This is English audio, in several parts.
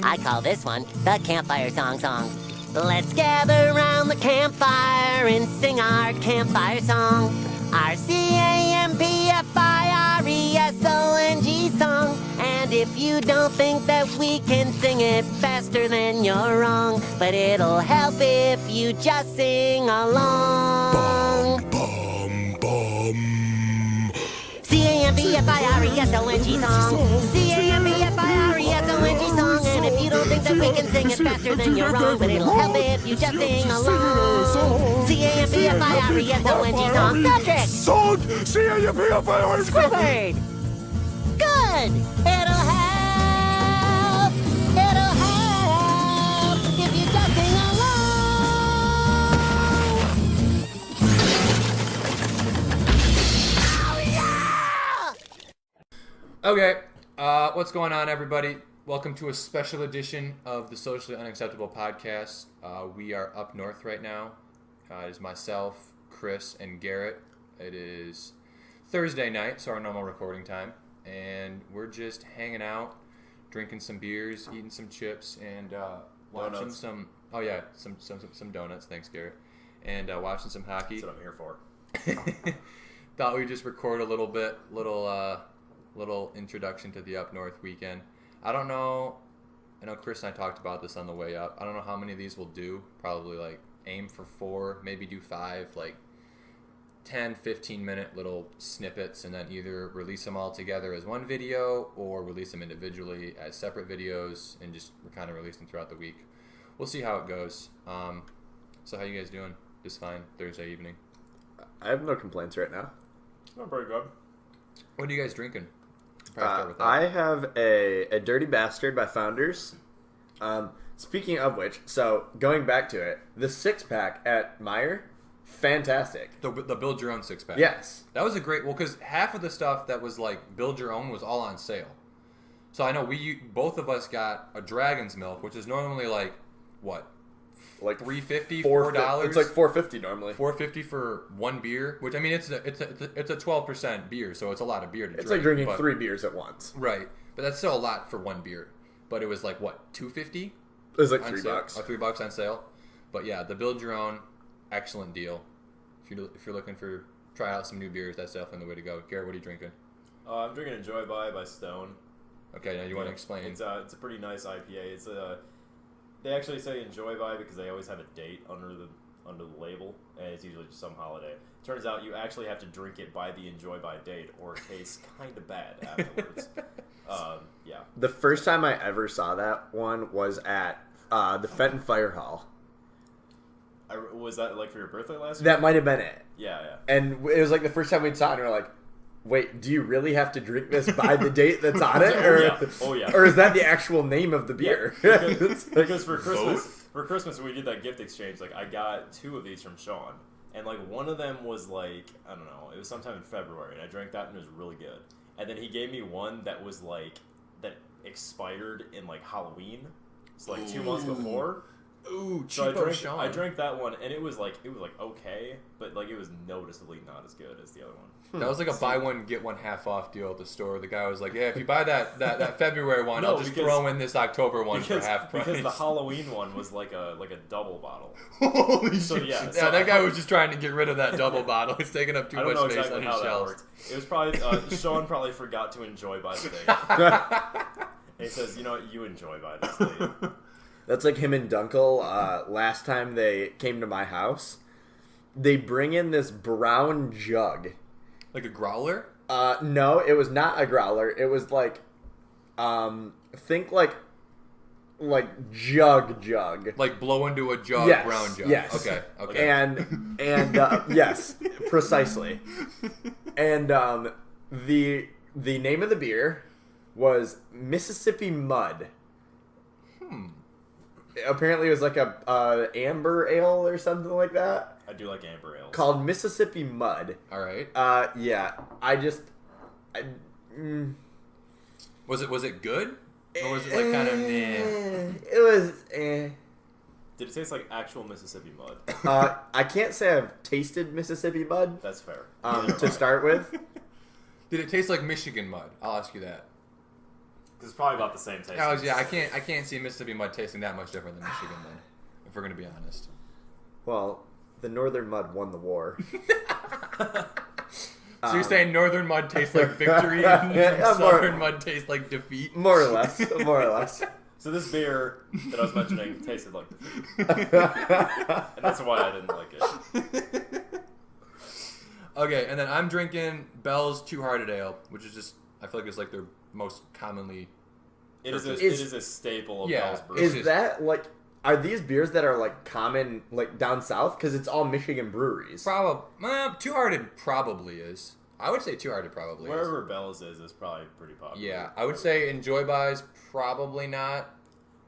I call this one the campfire song. Let's gather around the campfire and sing our campfire song. Our CAMPFIRESONG song. And if you don't think that we can sing it faster, then you're wrong. But it'll help if you just sing along. CAMPFIRESONG song. CAMPFIRESONG song. And if you don't think that we can sing it faster, then you're wrong. But it'll help if you just sing along. CAMPFIRESONG song. Patrick! Song! CAMPFIRESONG! Squidward! Good! It'll help! It'll help if you just sing along! Okay, what's going on, everybody? Welcome to a special edition of the Socially Unacceptable Podcast. We are up north right now. It is myself, Chris, and Garrett. It is Thursday night, so our normal recording time. And we're just hanging out, drinking some beers, eating some chips, and watching some donuts. Thanks, Garrett. And watching some hockey. That's what I'm here for. Thought we'd just record a little introduction to the up north weekend. I know Chris and I talked about this on the way up. I don't know how many of these we'll do. Probably like aim for 4, maybe do 5, like 10, 15 minute little snippets, and then either release them all together as one video or release them individually as separate videos and just kind of release them throughout the week. We'll see how it goes. So how you guys doing? Just fine. Thursday evening. I have no complaints right now. I'm pretty good. What are you guys drinking? I have a Dirty Bastard by Founders. Speaking of which, so going back to it, the 6-pack at Meijer, fantastic. The build your own 6-pack. Yes. That was a great, because half of the stuff that was like build your own was all on sale. So I know both of us got a Dragon's Milk, which is normally like, what? Like $3.50, $4. It's like $4.50 normally. $4.50 for one beer, which I mean it's a 12% beer, so it's a lot of beer to drink. It's like drinking 3 beers at once. Right, but that's still a lot for one beer. But it was like what, $2.50? It was like $3. Oh, $3 on sale. But yeah, the build your own, excellent deal. If you're looking for try out some new beers, that's definitely the way to go. Garrett, what are you drinking? I'm drinking Enjoy by Stone. Okay, now you want to explain? It's a pretty nice IPA. They actually say Enjoy by because they always have a date under the label, and it's usually just some holiday. Turns out you actually have to drink it by the Enjoy by date, or it tastes kind of bad afterwards. Yeah. The first time I ever saw that one was at the Fenton Fire Hall. Was that like for your birthday last year? That might have been it. Yeah. And it was like the first time we saw it, and we were like, wait, do you really have to drink this by the date that's on it? Oh yeah. Or is that the actual name of the beer? Yeah, because for Christmas we did that gift exchange. Like I got 2 of these from Sean, and like one of them was like, I don't know, it was sometime in February, and I drank that and it was really good. And then he gave me one that was like that expired in like Halloween. It's like 2 months before. Ooh, so Sean. I drank that one, and it was like okay, but like it was noticeably not as good as the other one. That was like a buy one get one half off deal at the store. The guy was like, "Yeah, if you buy that February one, I'll just throw in this October one for half price." Because the Halloween one was like a double bottle. Holy so, shit! Yeah, so that guy was just trying to get rid of that double bottle. It's taking up too much space on his shelves. It was probably Sean probably forgot to enjoy by the day. And he says, "You know what? You enjoy by this day." That's like him and Dunkel. Last time they came to my house, they bring in this brown jug. Like a growler? No, it was not a growler. It was like, think like jug. Like blow into a jug, yes, brown jug. Yes. Okay. And yes, precisely. And the name of the beer was Mississippi Mud. Apparently it was like a amber ale or something like that. I do like amber ales. Called Mississippi Mud. All right. Yeah. Was it good? Or was it like kind of meh? It was Did it taste like actual Mississippi mud? I can't say I've tasted Mississippi mud. That's fair. To start with. Did it taste like Michigan mud? I'll ask you that. Because it's probably about the same taste. I can't see Mississippi mud tasting that much different than Michigan then, if we're gonna be honest. Well, the Northern Mud won the war. So you're saying Northern mud tastes like victory and Southern mud tastes like defeat? More or less. More or less. So this beer that I was mentioning tasted like defeat. And that's why I didn't like it. Okay, and then I'm drinking Bell's Two Hearted Ale, which is just, I feel like it's like their most commonly... It is a staple of Bell's Brew. Is that like... Are these beers that are like common like down south? Because it's all Michigan breweries. Two Hearted probably is. I would say Two Hearted probably Wherever Bell's is probably pretty popular. Yeah, I would say Enjoy By's probably not.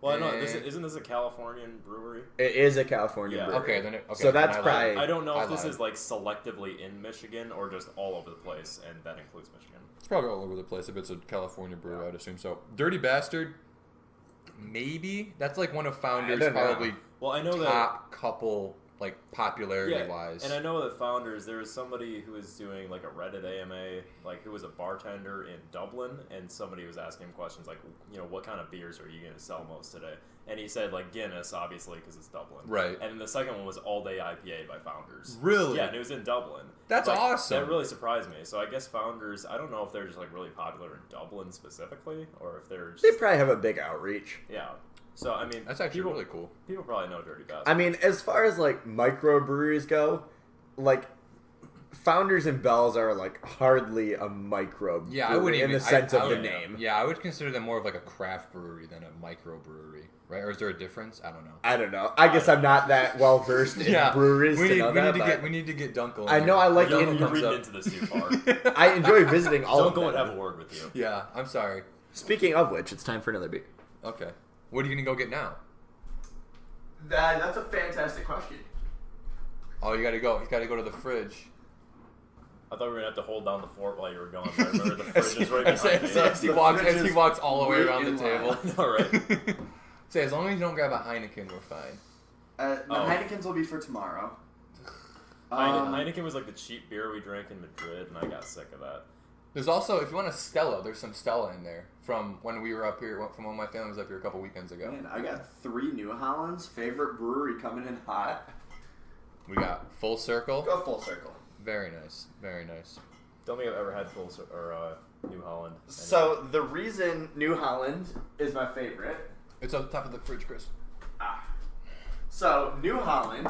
Well, no, isn't this a Californian brewery? It is a California brewery. Okay. So that's probably... I don't know if this is like selectively in Michigan or just all over the place, and that includes Michigan. It's probably all over the place if it's a California brewery, I'd assume so. Dirty Bastard, maybe. That's like one of Founders' probably well, I know top couple, like, popularity-wise. And I know that Founders, there was somebody who was doing like a Reddit AMA, like who was a bartender in Dublin, and somebody was asking him questions like, what kind of beers are you going to sell most today? And he said like Guinness, obviously, because it's Dublin. Right. And then the second one was All Day IPA by Founders. Really? Yeah, and it was in Dublin. That's awesome. That really surprised me. So I guess Founders, I don't know if they're just like really popular in Dublin specifically, or if they're just... They probably have a big outreach. Yeah. So, I mean... That's actually really cool. People probably know Dirty Bastard. I mean, as far as, like, microbreweries go, like, Founders and Bell's are, like, hardly a microbrewery I wouldn't even... in the sense of the name. Yeah, I would consider them more of, like, a craft brewery than a microbrewery, right? Or is there a difference? I don't know. I don't know. I guess I'm not that well-versed in breweries to know that. We need to get Dunkel. I know I like... You're reading into this too far. I enjoy visiting all of them. Dunkel would have a word with you. Yeah, I'm sorry. Speaking of which, it's time for another beer. Okay. What are you going to go get now? That's a fantastic question. Oh, you got to go. He's got to go to the fridge. I thought we were going to have to hold down the fort while you were gone. I remember the fridge is right behind me. As he walks all the way around the table. All right. Say, as long as you don't grab a Heineken, we're fine. The Heinekens will be for tomorrow. Heineken was like the cheap beer we drank in Madrid, and I got sick of that. There's also, if you want a Stella, there's some Stella in there from when we were up here, from when my family was up here a couple weekends ago. Man, I got 3 New Hollands. Favorite brewery coming in hot. We got Full Circle. Go Full Circle. Very nice. Very nice. Don't think I've ever had New Holland. So the reason New Holland is my favorite... It's on top of the fridge, Chris. So New Holland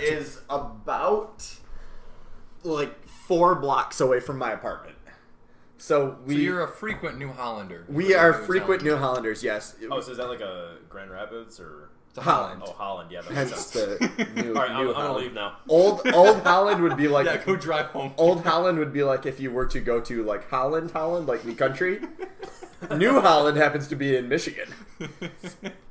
is about like 4 blocks away from my apartment. So you're a frequent New Hollander. We are frequent New Hollanders, yes. Oh, so is that like a Grand Rapids or Holland? Oh, Holland, yeah. That Hence makes sense. the new. All right, I'm New gonna Holland. leave now. Old Holland would be like Yeah, go drive home. Old Holland would be like if you were to go to like Holland, like the country. New Holland happens to be in Michigan.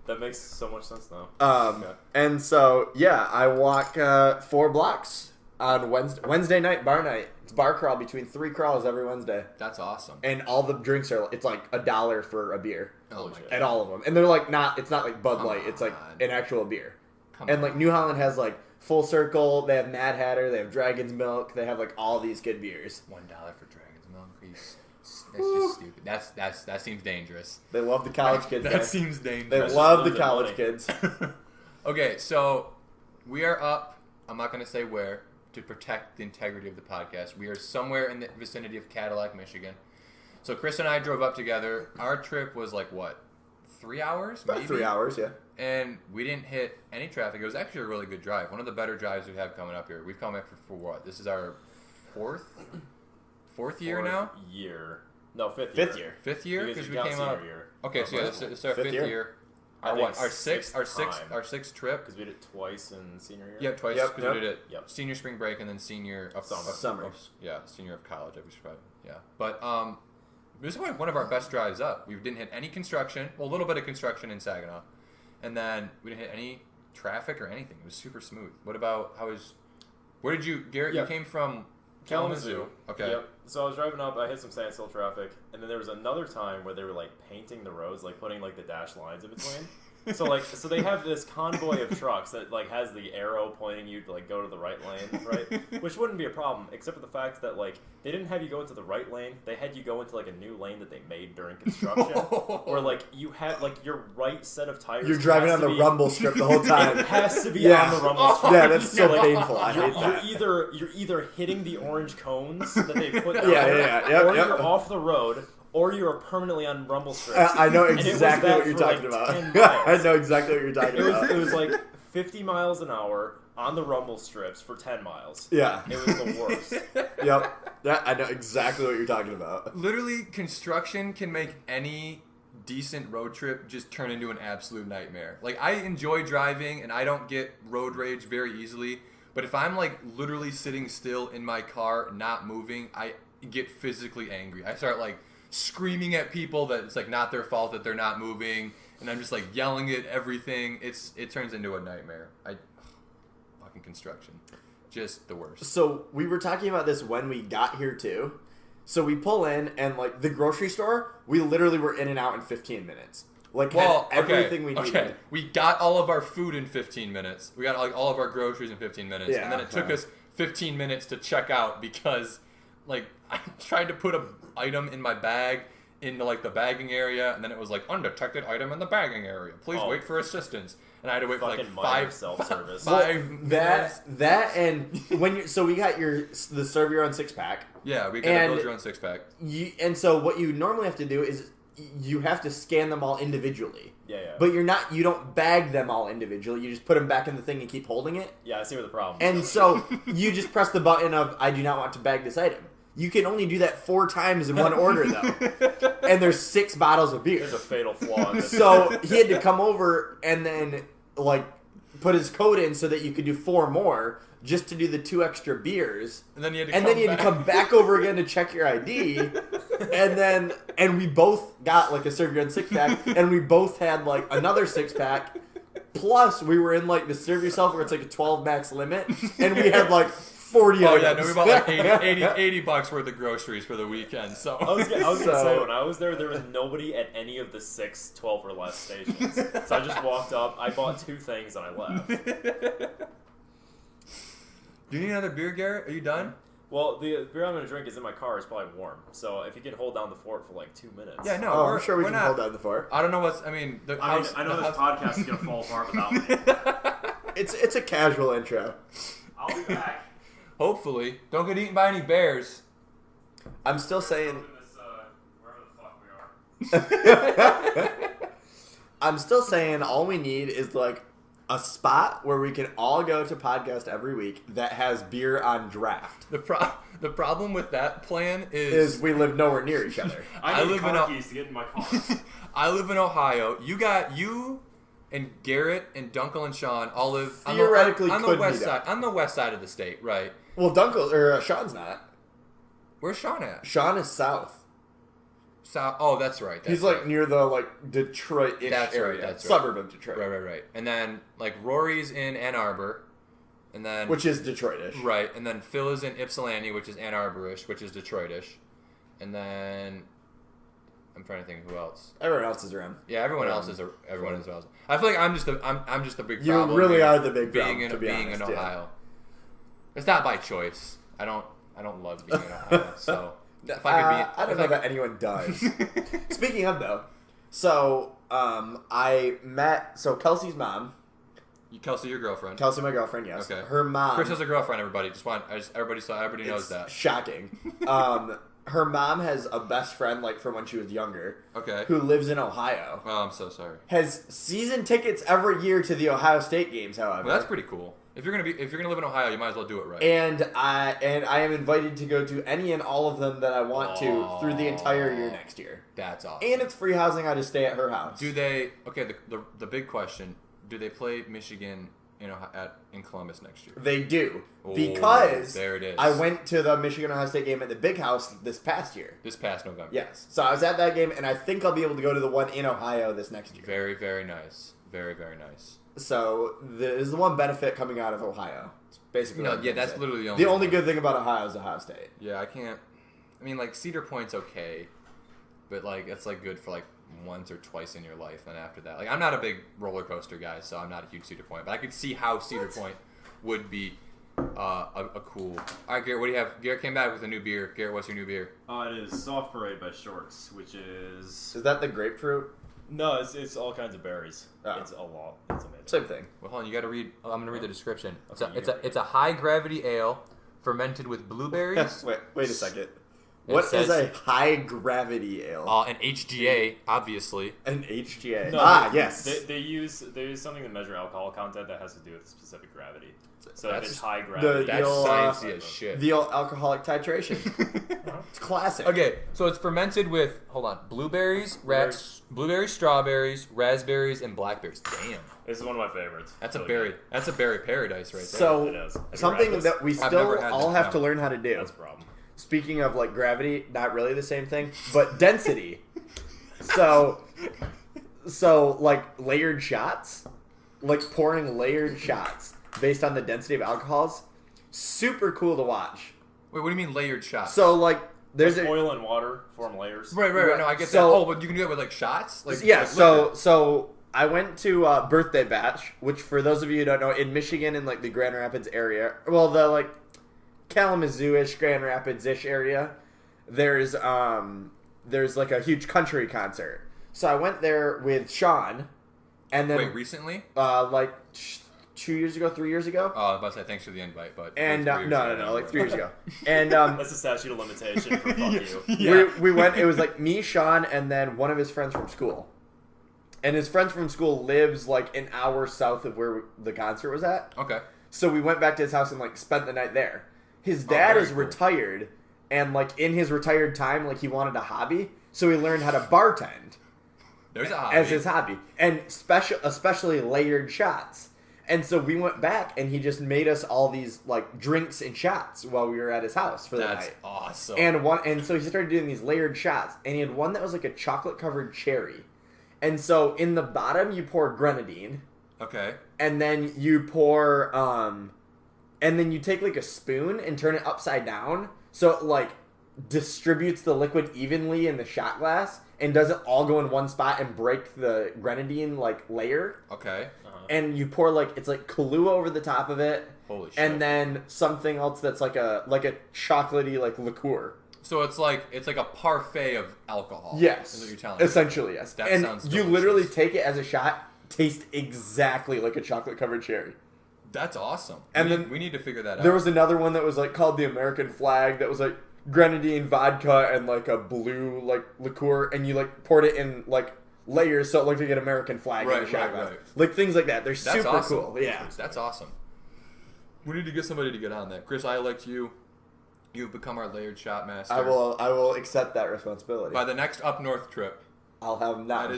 That makes so much sense now. Okay. And so yeah, I walk 4 blocks on Wednesday night, bar night. It's bar crawl between 3 crawls every Wednesday. That's awesome. And all the drinks are, it's like $1 for a beer. Oh my god. At all of them. And they're like it's not like Bud Come Light, it's like on. an actual beer. Come And on. like New Holland has like Full Circle, they have Mad Hatter, they have Dragon's Milk, they have like all these good beers. $1 for Dragon's Milk. That's just stupid. That seems dangerous. They love the college kids That there. seems They dangerous. love the That's college money. kids. Okay, so we are up. I'm not going to say where to protect the integrity of the podcast. We are somewhere in the vicinity of Cadillac, Michigan. So Chris and I drove up together. Our trip was like what, 3 hours? About maybe? 3 hours, yeah. And we didn't hit any traffic. It was actually a really good drive. One of the better drives we have coming up here. We've come up for what? This is our fourth year now? No, fifth year. Fifth year? Because we you count came senior up. year. Okay, so yeah, this is our Fifth fifth year? year. I Our think what? Our sixth time. trip. Because we did it twice in senior year. Yeah, twice. Yep, Because we yep. did it Yep. senior spring break and then senior of Summer. senior of college. I should probably, yeah. But this is one of our best drives up. We didn't hit any construction. Well, a little bit of construction in Saginaw, and then we didn't hit any traffic or anything. It was super smooth. What about Where did you, Garrett? Yep. You came from Kalamazoo. Okay. Yep. So I was driving up, I hit some standstill traffic, and then there was another time where they were like painting the roads, like putting like the dashed lines in between. So they have this convoy of trucks that like has the arrow pointing you to like go to the right lane, right? Which wouldn't be a problem, except for the fact that like they didn't have you go into the right lane. They had you go into like a new lane that they made during construction, where like you had like your right set of tires. You're driving on the rumble strip the whole time. It has to be Yeah. on the rumble strip. Yeah, that's so Like, painful. I hate that. You're either hitting the orange cones that they put down Yeah, there, yeah, yeah. or Yep. you're off the road, or you are permanently on rumble strips. I know And it was exactly that what you're for, talking like, 10 about. miles. I know exactly what you're talking about. It was like 50 miles an hour on the rumble strips for 10 miles. Yeah. It was the worst. Yep. Yeah, I know exactly what you're talking about. Literally, construction can make any decent road trip just turn into an absolute nightmare. Like, I enjoy driving, and I don't get road rage very easily. But if I'm, like, literally sitting still in my car, not moving, I get physically angry. I start, like, screaming at people that it's, like, not their fault that they're not moving. And I'm just, like, yelling at everything. It turns into a nightmare. Fucking construction. Just the worst. So we were talking about this when we got here too. So we pull in and like the grocery store, we literally were in and out in 15 minutes. Like had everything we needed. Okay. We got all of our food in 15 minutes. We got like all of our groceries in 15 minutes. Yeah, and then it took us 15 minutes to check out because like I tried to put an item in my bag into like the bagging area, and then it was like undetected item in the bagging area. Please wait for assistance. And I had to wait for like Fucking self-service. five minutes. That and when you so we got the serve your own 6-pack. Yeah, we got to build your own 6-pack. And so what you normally have to do is you have to scan them all individually. Yeah. But you don't bag them all individually. You just put them back in the thing and keep holding it. Yeah, I see where the problem And is. so you just press the button of I do not want to bag this item. You can only do that 4 times in one order though. And there's 6 bottles of beer. There's a fatal flaw in this. So he had to come over and then like put his code in so that you could do 4 more just to do the 2 extra beers. And then you had to come back over again to check your ID. And we both got like a serve your own 6-pack, and we both had like another 6-pack. Plus we were in like the serve yourself where it's like a 12 max limit, and we had like 40 Oh items. yeah, no, we bought like $80 worth of groceries for the weekend. So I was gonna say, when I was there was nobody at any of the 6 12 or less stations. So I just walked up, I bought 2 things, and I left. Do you need another beer, Garrett? Are you done? Well, the beer I'm going to drink is in my car. It's probably warm. So if you can hold down the fort for like 2 minutes. Yeah, no, I'm sure we we're can not, hold down the fort. I don't know what's. I mean, I know this podcast is gonna fall apart without me. It's a casual intro. I'll be back. Hopefully, don't get eaten by any bears. I'm still saying. Wherever the fuck we are. I'm still saying all we need is like a spot where we can all go to podcast every week that has beer on draft. The problem with that plan Is we live nowhere near each other. I need live in car keys to get in my car. I live in Ohio. You and Garrett and Dunkel and Sean all live Theoretically on the could west meet side. up. On the west side of the state, right? Well, Dunkel or Sean's not. Where's Sean at? Sean is south. South. Oh, that's right. He's like near the like Detroit-ish That's right, area, that's right. suburb of Detroit, right. And then like Rory's in Ann Arbor, and then which is Detroit-ish. right, and then Phil is in Ypsilanti, which is Ann Arbor-ish, which is Detroit-ish, and then I'm trying to think who else. Everyone else is around. Yeah, everyone else is else. I feel like I'm just a big You problem. really here, are the big being problem, in to be being honest, in yeah. Ohio. It's not by choice. I don't love being in Ohio. So if I could be, I don't know that anyone does. Speaking of though, so I met Kelsey's mom. Kelsey, your girlfriend. Kelsey, my girlfriend, yes. Okay. Her mom. Chris has a girlfriend. Everybody everybody knows It's that. shocking. Her mom has a best friend like from when she was younger. Okay. Who lives in Ohio. Oh, I'm so sorry. Has season tickets every year to the Ohio State games, however. Well, that's pretty cool. If you're gonna live in Ohio, you might as well do it right. And I am invited to go to any and all of them that I want to through the entire year next year. That's awesome. And it's free housing. I just stay at her house. Do they? Okay. The big question: do they play Michigan in Columbus next year? They do, Oh, because there it is. I went to the Michigan Ohio State game at the Big House this past year. This past November. Yes, so I was at that game, and I think I'll be able to go to the one in Ohio this next year. Very, very nice. Very, very nice. So there's the one benefit coming out of Ohio. It's basically No, what I'm yeah, gonna that's say. literally the only. The only one. good thing about Ohio is Ohio State. Yeah, I can't I mean, like Cedar Point's okay, but like it's like good for like once or twice in your life, and after that, like I'm not a big roller coaster guy, so I'm not a huge Cedar Point, but I could see how Cedar Point would be a cool. All right, Garrett, what do you have? Garrett came back with a new beer. Garrett, what's your new beer? It is Soft Parade by Shorts, which is Is that the grapefruit? no, it's all kinds of berries. Oh. It's a lot. It's amazing. Same thing. Well, hold on, you got to read. I'm gonna read the description. Okay, It's a high gravity ale fermented with blueberries. Wait a second. What is says- a high gravity ale? An HGA, obviously. An HGA. No, Yes. They use something to measure alcohol content that has to do with specific gravity. So if That's- it's high gravity, That's You'll, sciencey as shit. The old alcoholic titration. It's classic. Okay, so it's fermented with blueberries, strawberries, raspberries, and blackberries. Damn, this is one of my favorites. that's a Really berry. good. That's a berry paradise right there. So It is. Have you something read this? that we I've still never had all this, have no. to learn how to do. That's a problem. Speaking of like gravity, not really the same thing, but density. So like layered shots, like pouring layered shots based on the density of alcohols, super cool to watch. Wait, what do you mean layered shots? So like there's Like a oil and water form layers. right. No, I get So- that. Oh, but you can do that with like shots. Like yeah. like So liquor. I went to Birthday Bash, which for those of you who don't know, in Michigan in like the Grand Rapids area, well the like Kalamazoo-ish, Grand Rapids-ish area, there's like a huge country concert. So I went there with Sean, and then Wait, recently? like 2 years ago, 3 years ago, Oh, I was about to say thanks for the invite, but and like 3 years ago, no, like 3 years ago, and That's the statute of limitation for fuck you. Yeah. we went. It was like me, Sean, and then one of his friends from school. And his friend from school lives like an hour south of where the concert was at. Okay. So we went back to his house and like spent the night there. His dad very is cool. retired, and like in his retired time, like he wanted a hobby, so he learned how to bartend There's a hobby. as his hobby, and especially layered shots. And so we went back, and he just made us all these like drinks and shots while we were at his house for the That's night. awesome. And so he started doing these layered shots, and he had one that was like a chocolate covered cherry. And so in the bottom you pour grenadine, okay. and then you pour and then you take like a spoon and turn it upside down so it like distributes the liquid evenly in the shot glass and doesn't all go in one spot and break the grenadine like layer. Okay. And you pour like it's like Kahlua over the top of it, Holy shit. and then something else that's like a chocolatey like liqueur. So it's like a parfait of alcohol. Yes, Is what you're telling me. essentially yes. That and sounds you delicious. literally take it as a shot, taste exactly like a chocolate covered cherry. That's awesome. And we then we need to figure that out. There was another one that was like called the American flag that was like grenadine, vodka, and like a blue like liqueur, and you like poured it in like layers so it looked like an American flag in Right, the shot right, glass. right. Like things like that. They're That's super awesome. cool. Yeah. That's awesome. We need to get somebody to get on that. Chris, I elect you. You've become our layered shot master. I will accept that responsibility. By the next up north trip. I'll have not.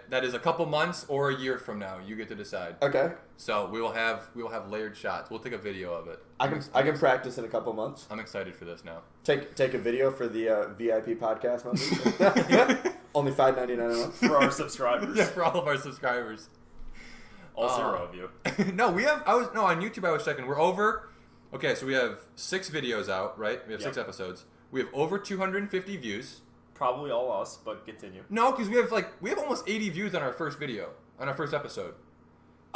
That is a couple months or a year from now. You get to decide. Okay. So we will have layered shots. We'll take a video of it. I can practice in a couple months. I'm excited for this now. Take a video for the VIP podcast members. Only $5.99 a month. For our subscribers. Yeah, for all of our subscribers. All 0 of you. No, on YouTube I was checking. We're over. Okay, so we have 6 videos out, right? We have 6 Yep. episodes. We have over 250 views. Probably all us, but continue. No, because we have almost 80 views on our first video, on our first episode.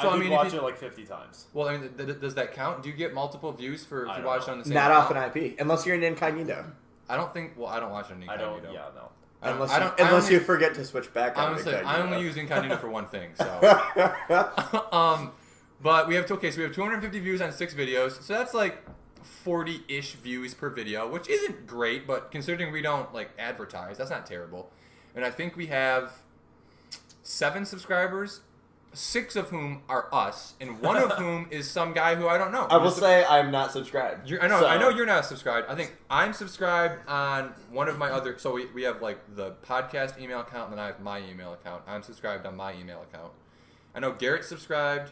So I did if watch you- it like 50 times. Well, I mean, does that count? Do you get multiple views for if I you don't watch know. on the same? Not off account? an IP, unless you're in incognito. I don't think. Well, I don't watch it on I don't, Incognito. yeah, no. Unless you forget to switch back on Honestly, incognito. I only use Incognito for one thing. So, but we have 250 views on 6 videos. So that's like 40-ish views per video, which isn't great, but considering we don't like advertise, that's not terrible. And I think we have 7 subscribers, 6 of whom are us, and one of whom is some guy who I don't know. I will say I'm not subscribed. I know So- you're not subscribed. I think I'm subscribed on one of my other. So we have like the podcast email account, and then I have my email account. I'm subscribed on my email account. I know Garrett's subscribed.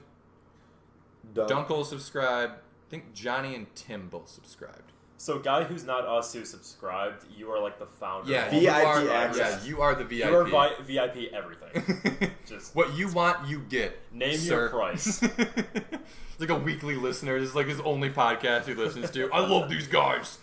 Dunkel's subscribed. I think Johnny and Tim both subscribed. So, guy who's not us who subscribed, you are like the founder. Yeah, of VIP you are, access. Yeah, you are the VIP. You are VIP everything. Just what you want, you get. name sir. your price. It's like a weekly listener. This is like his only podcast he listens to. I love these guys.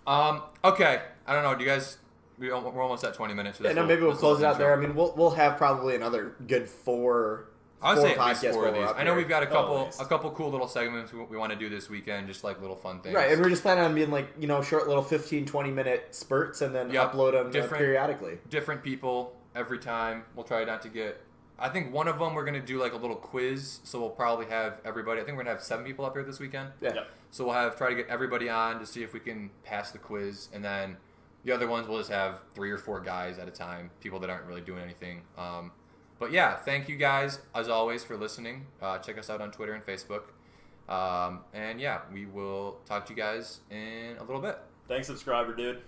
Okay. I don't know. Do you guys? We're almost at 20 minutes. And then maybe we'll close it out there. I mean, we'll have probably another good four. I would say at least podcasts 4 of while we're these. up I know here. we've got Oh, a couple cool little segments we want to do this weekend, just like little fun things. Right, and we're just planning on being like, short little 15, 20-minute spurts and then Yep. upload them Different- periodically. Different people every time. We'll try not to get. I think one of them we're gonna do like a little quiz, so we'll probably have everybody. I think we're gonna have 7 people up here this weekend. Yeah. Yep. So we'll try to get everybody on to see if we can pass the quiz, and then the other ones we'll just have 3 or 4 guys at a time, people that aren't really doing anything. But yeah, thank you guys as always for listening. Check us out on Twitter and Facebook, and yeah, we will talk to you guys in a little bit. Thanks, subscriber, dude.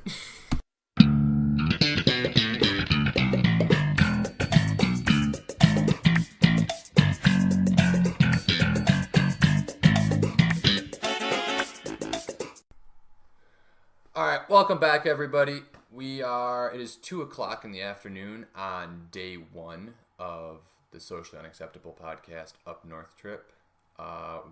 All right, welcome back, everybody. It is 2:00 in the afternoon on day 1 of the Socially Unacceptable Podcast Up North trip. What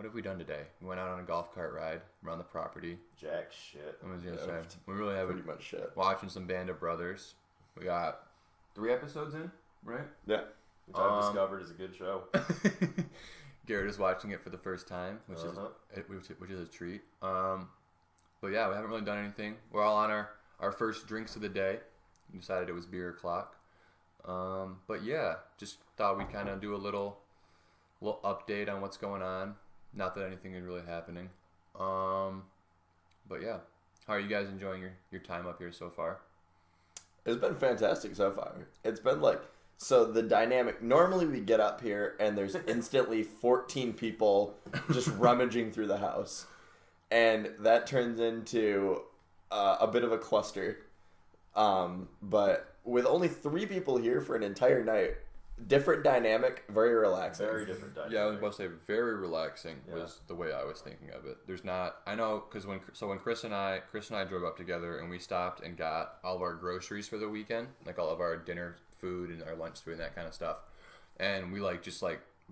have we done today? We went out on a golf cart ride around the property. Jack shit. I was gonna Yeah, say, we really have Pretty much shit. watching some Band of Brothers. We got 3 episodes in, right? Yeah. Which I've discovered is a good show. Garrett is watching it for the first time, which is a treat. But yeah, we haven't really done anything. We're all on our first drinks of the day. We decided it was beer o'clock. But yeah, just thought we'd kind of do a little update on what's going on. Not that anything is really happening. But yeah, how are you guys enjoying your time up here so far? It's been fantastic so far. It's been so the dynamic, normally we get up here and there's instantly 14 people just rummaging through the house. And that turns into a bit of a cluster. But with only 3 people here for an entire night, different dynamic, very relaxing. Very different dynamic. Yeah, I was about to say very relaxing Yeah. was the way I was thinking of it. There's not, I know, because when Chris and I drove up together and we stopped and got all of our groceries for the weekend, like all of our dinner food and our lunch food and that kind of stuff, and we just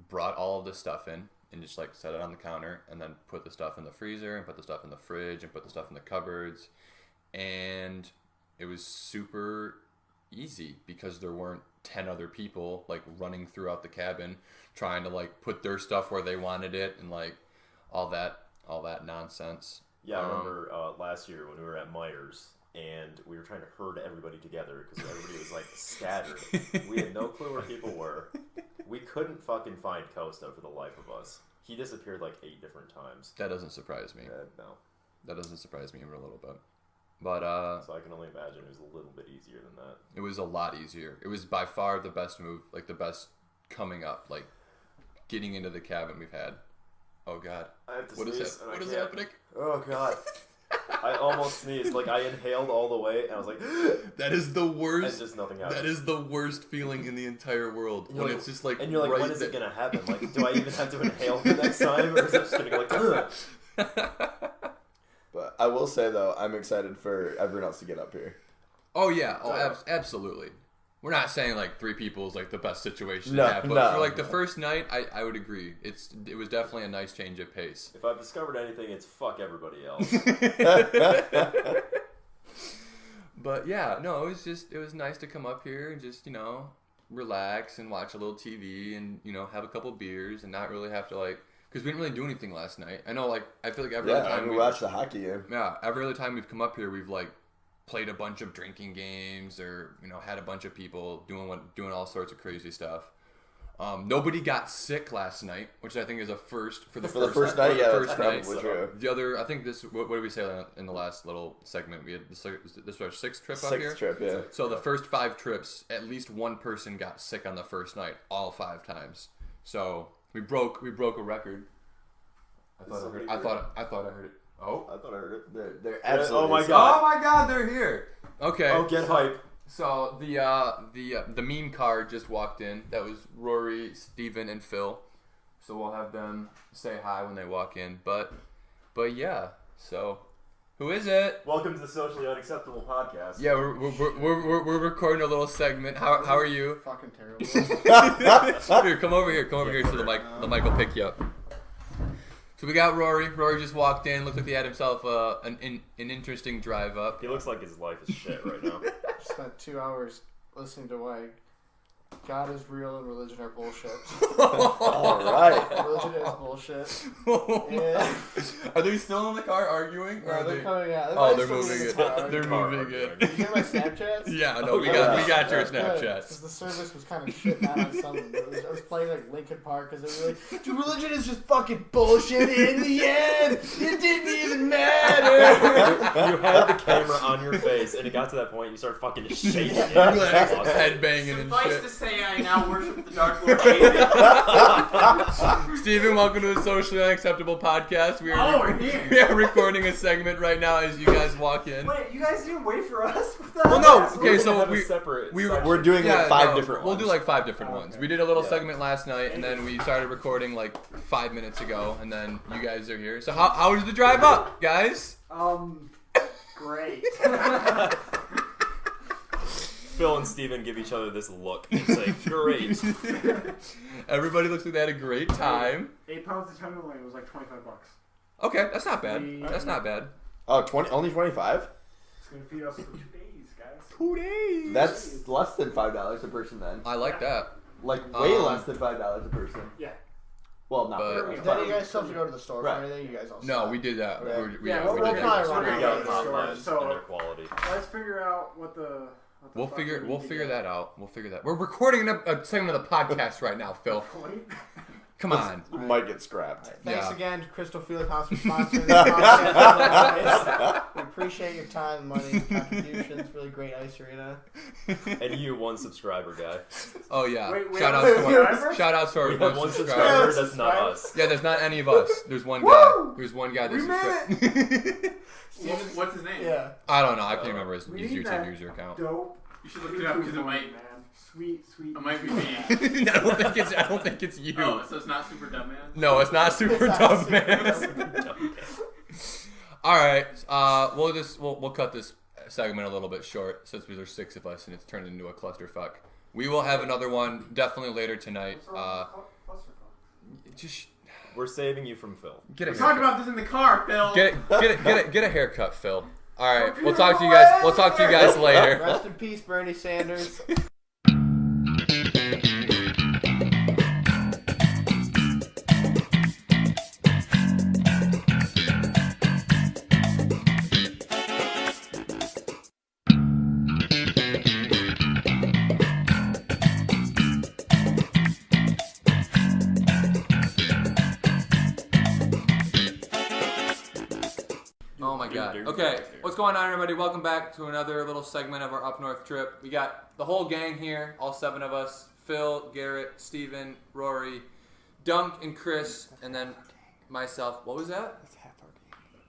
brought all of this stuff in and just set it on the counter and then put the stuff in the freezer and put the stuff in the fridge and put the stuff in the cupboards, and it was super easy because there weren't 10 other people running throughout the cabin trying to put their stuff where they wanted it and all that nonsense. Yeah, I remember last year when we were at Myers and we were trying to herd everybody together because everybody was scattered. We had no clue where people were. We couldn't fucking find Costa for the life of us. He disappeared 8 different times. That doesn't surprise me. No. That doesn't surprise me even a little bit. But So I can only imagine it was a little bit easier than that. it was a lot easier. It was by far the best move, the best coming up, getting into the cabin we've had. Oh God. I have to What is sneeze, it? and I What is can't. happening? Oh God. I almost sneezed. I inhaled all the way, and I was like, That is the and worst. just nothing happened. That is the worst feeling in the entire world. And you're When like- it's just and you're like, right when is it there. gonna happen? Do I even have to inhale the next time, or is it just gonna go ugh? But I will say, though, I'm excited for everyone else to get up here. Oh yeah, Yeah. Absolutely. We're not saying 3 people is the best situation No, to have, but no. for the first night, I would agree. It was definitely a nice change of pace. If I've discovered anything, it's fuck everybody else. But yeah, no, it was nice to come up here and just relax and watch a little TV and have a couple beers and not really have to because we didn't really do anything last night. I know I feel like every other time we watched the hockey game. Yeah, every other time we've come up here, we've played a bunch of drinking games or had a bunch of people doing all sorts of crazy stuff. Nobody got sick last night, which I think is a first for the first night. Yeah, first that's night. probably true. The other, I think what did we say in the last little segment? We had this was our 6th trip up here. 6th trip, yeah. So the first 5 trips, at least one person got sick on the first night, all 5 times. So we broke a record. I thought I heard it. Oh, I thought I heard it. They're absolutely. Oh my God. oh my God, they're here. Okay. Oh, get hype. So the meme card just walked in. That was Rory, Steven, and Phil. So we'll have them say hi when they walk in. But yeah. So who is it? Welcome to the Socially Unacceptable Podcast. Yeah, we're recording a little segment. How are you? Fucking terrible. Here, come over here so the mic will pick you up. So we got Rory. Rory just walked in. Looked like he had himself an interesting drive up. He looks like his life is shit right now. Spent 2 hours listening to why God is real and religion are bullshit. All right. Religion is bullshit. Yeah. Are they still in the car arguing? Or are They're they... coming out. Oh, They're they're moving still it. in the car. They're moving it. Did you hear my Snapchats? Yeah, no, we got your Snapchats. Because the service was kind of shitting out on something. I was playing like Linkin Park because they were like, "Dude, religion is just fucking bullshit in the end. It didn't even matter." You had the camera on your face, and it got to that point, you started fucking shaking. Head banging and Suffice shit. to say, I now worship the Dark Lord David. Steven, welcome to the Socially Unacceptable Podcast. We We're here. We are recording a segment right now as you guys walk in. Wait, you guys didn't wait for us? What the Well, hell? no, okay, so We're doing like 5 different We'll ones. do like 5 different ones. We did a little Yeah. segment last night, and then we started recording like 5 minutes ago, and then you guys are here. So how was the drive up, guys? Great. Phil and Steven give each other this look and say, great. Everybody looks like they had a great time. 8 pounds of tenderloin was like $25. Okay, that's not bad. That's not bad. Oh, only 25? It's gonna feed us for 2 days, guys. 2 days. That's less than $5 a person then. I like that. Like way less than $5 a person. Yeah. Well, not But- really. Then you guys still have to go to the store Right. for anything. You guys all No, stop. we did that. Okay. We Yeah, did we'll that. probably So run we out got of online So- and their quality. Let's figure out what the. We'll figure that out. We'll figure that. We're recording a segment of the podcast right now, Phil. Come on. We might get scrapped. Thanks Yeah. again to Crystal Field House for sponsoring the podcast. We appreciate your time, money, and contributions. Really great ice arena. And you, one subscriber guy. Oh yeah. Wait, Shout out wait, to wait, our wait. shout out to our We have one subscribers. subscriber, that's not us. Yeah, there's not any of us. There's one guy. There's one guy that's What's his name? Yeah. I don't know. I can't remember his We need YouTube that user account. Dope. You should look it up because it might. Sweet. It might be me. I don't think it's you. Oh, so it's not Super Dumb Man? No, it's not Super It's not Dumb Super Man. All right. We'll cut this segment a little bit short since there's 6 of us and it's turned into a clusterfuck. We will have another one definitely later tonight. Just We're saving you from Phil. get a We talked haircut. about this in the car, Phil. Get a haircut, Phil. All right. We'll talk to you guys. We'll talk to you guys later. Rest in peace, Bernie Sanders. Oh my god. Okay, what's going on, everybody? Welcome back to another little segment of our Up North trip. We got the whole gang here, all 7 of us. Phil, Garrett, Steven, Rory, Dunk, and Chris, and then myself. What was that?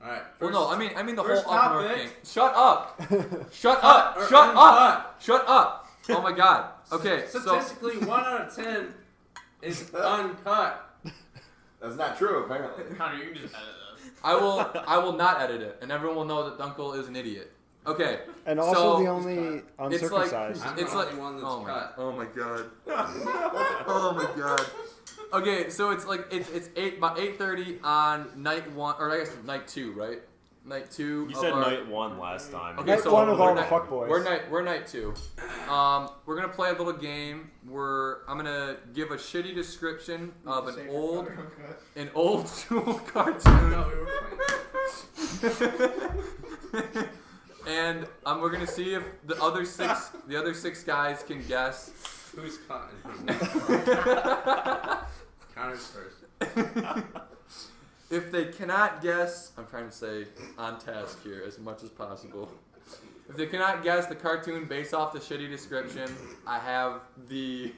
Alright. Well, no, I mean the whole first Up North topic. gang. Shut up! Shut up! Shut up! Shut up! Oh my god. Okay, so Statistically, 1 out of 10 is uncut. That's not true, apparently. Connor, you can just edit this. I will not edit it, and everyone will know that Dunkel is an idiot. Okay. And also so the only uncircumcised. It's like one that's oh my cut. god. Oh my god. Okay, so it's like it's 8:30 on night 1, or I guess night 2, right? Night 2. You said night 1 last time. Okay, Night so one of we're all the night- fuckboys. We're night 2. We're gonna play a little game where I'm gonna give a shitty description of an old school cartoon. No, we were playing. And we're gonna see if the other six guys can guess. Who's cut and who's not? Connor's first. If they cannot guess, I'm trying to say on task here as much as possible. If they cannot guess the cartoon based off the shitty description, I have the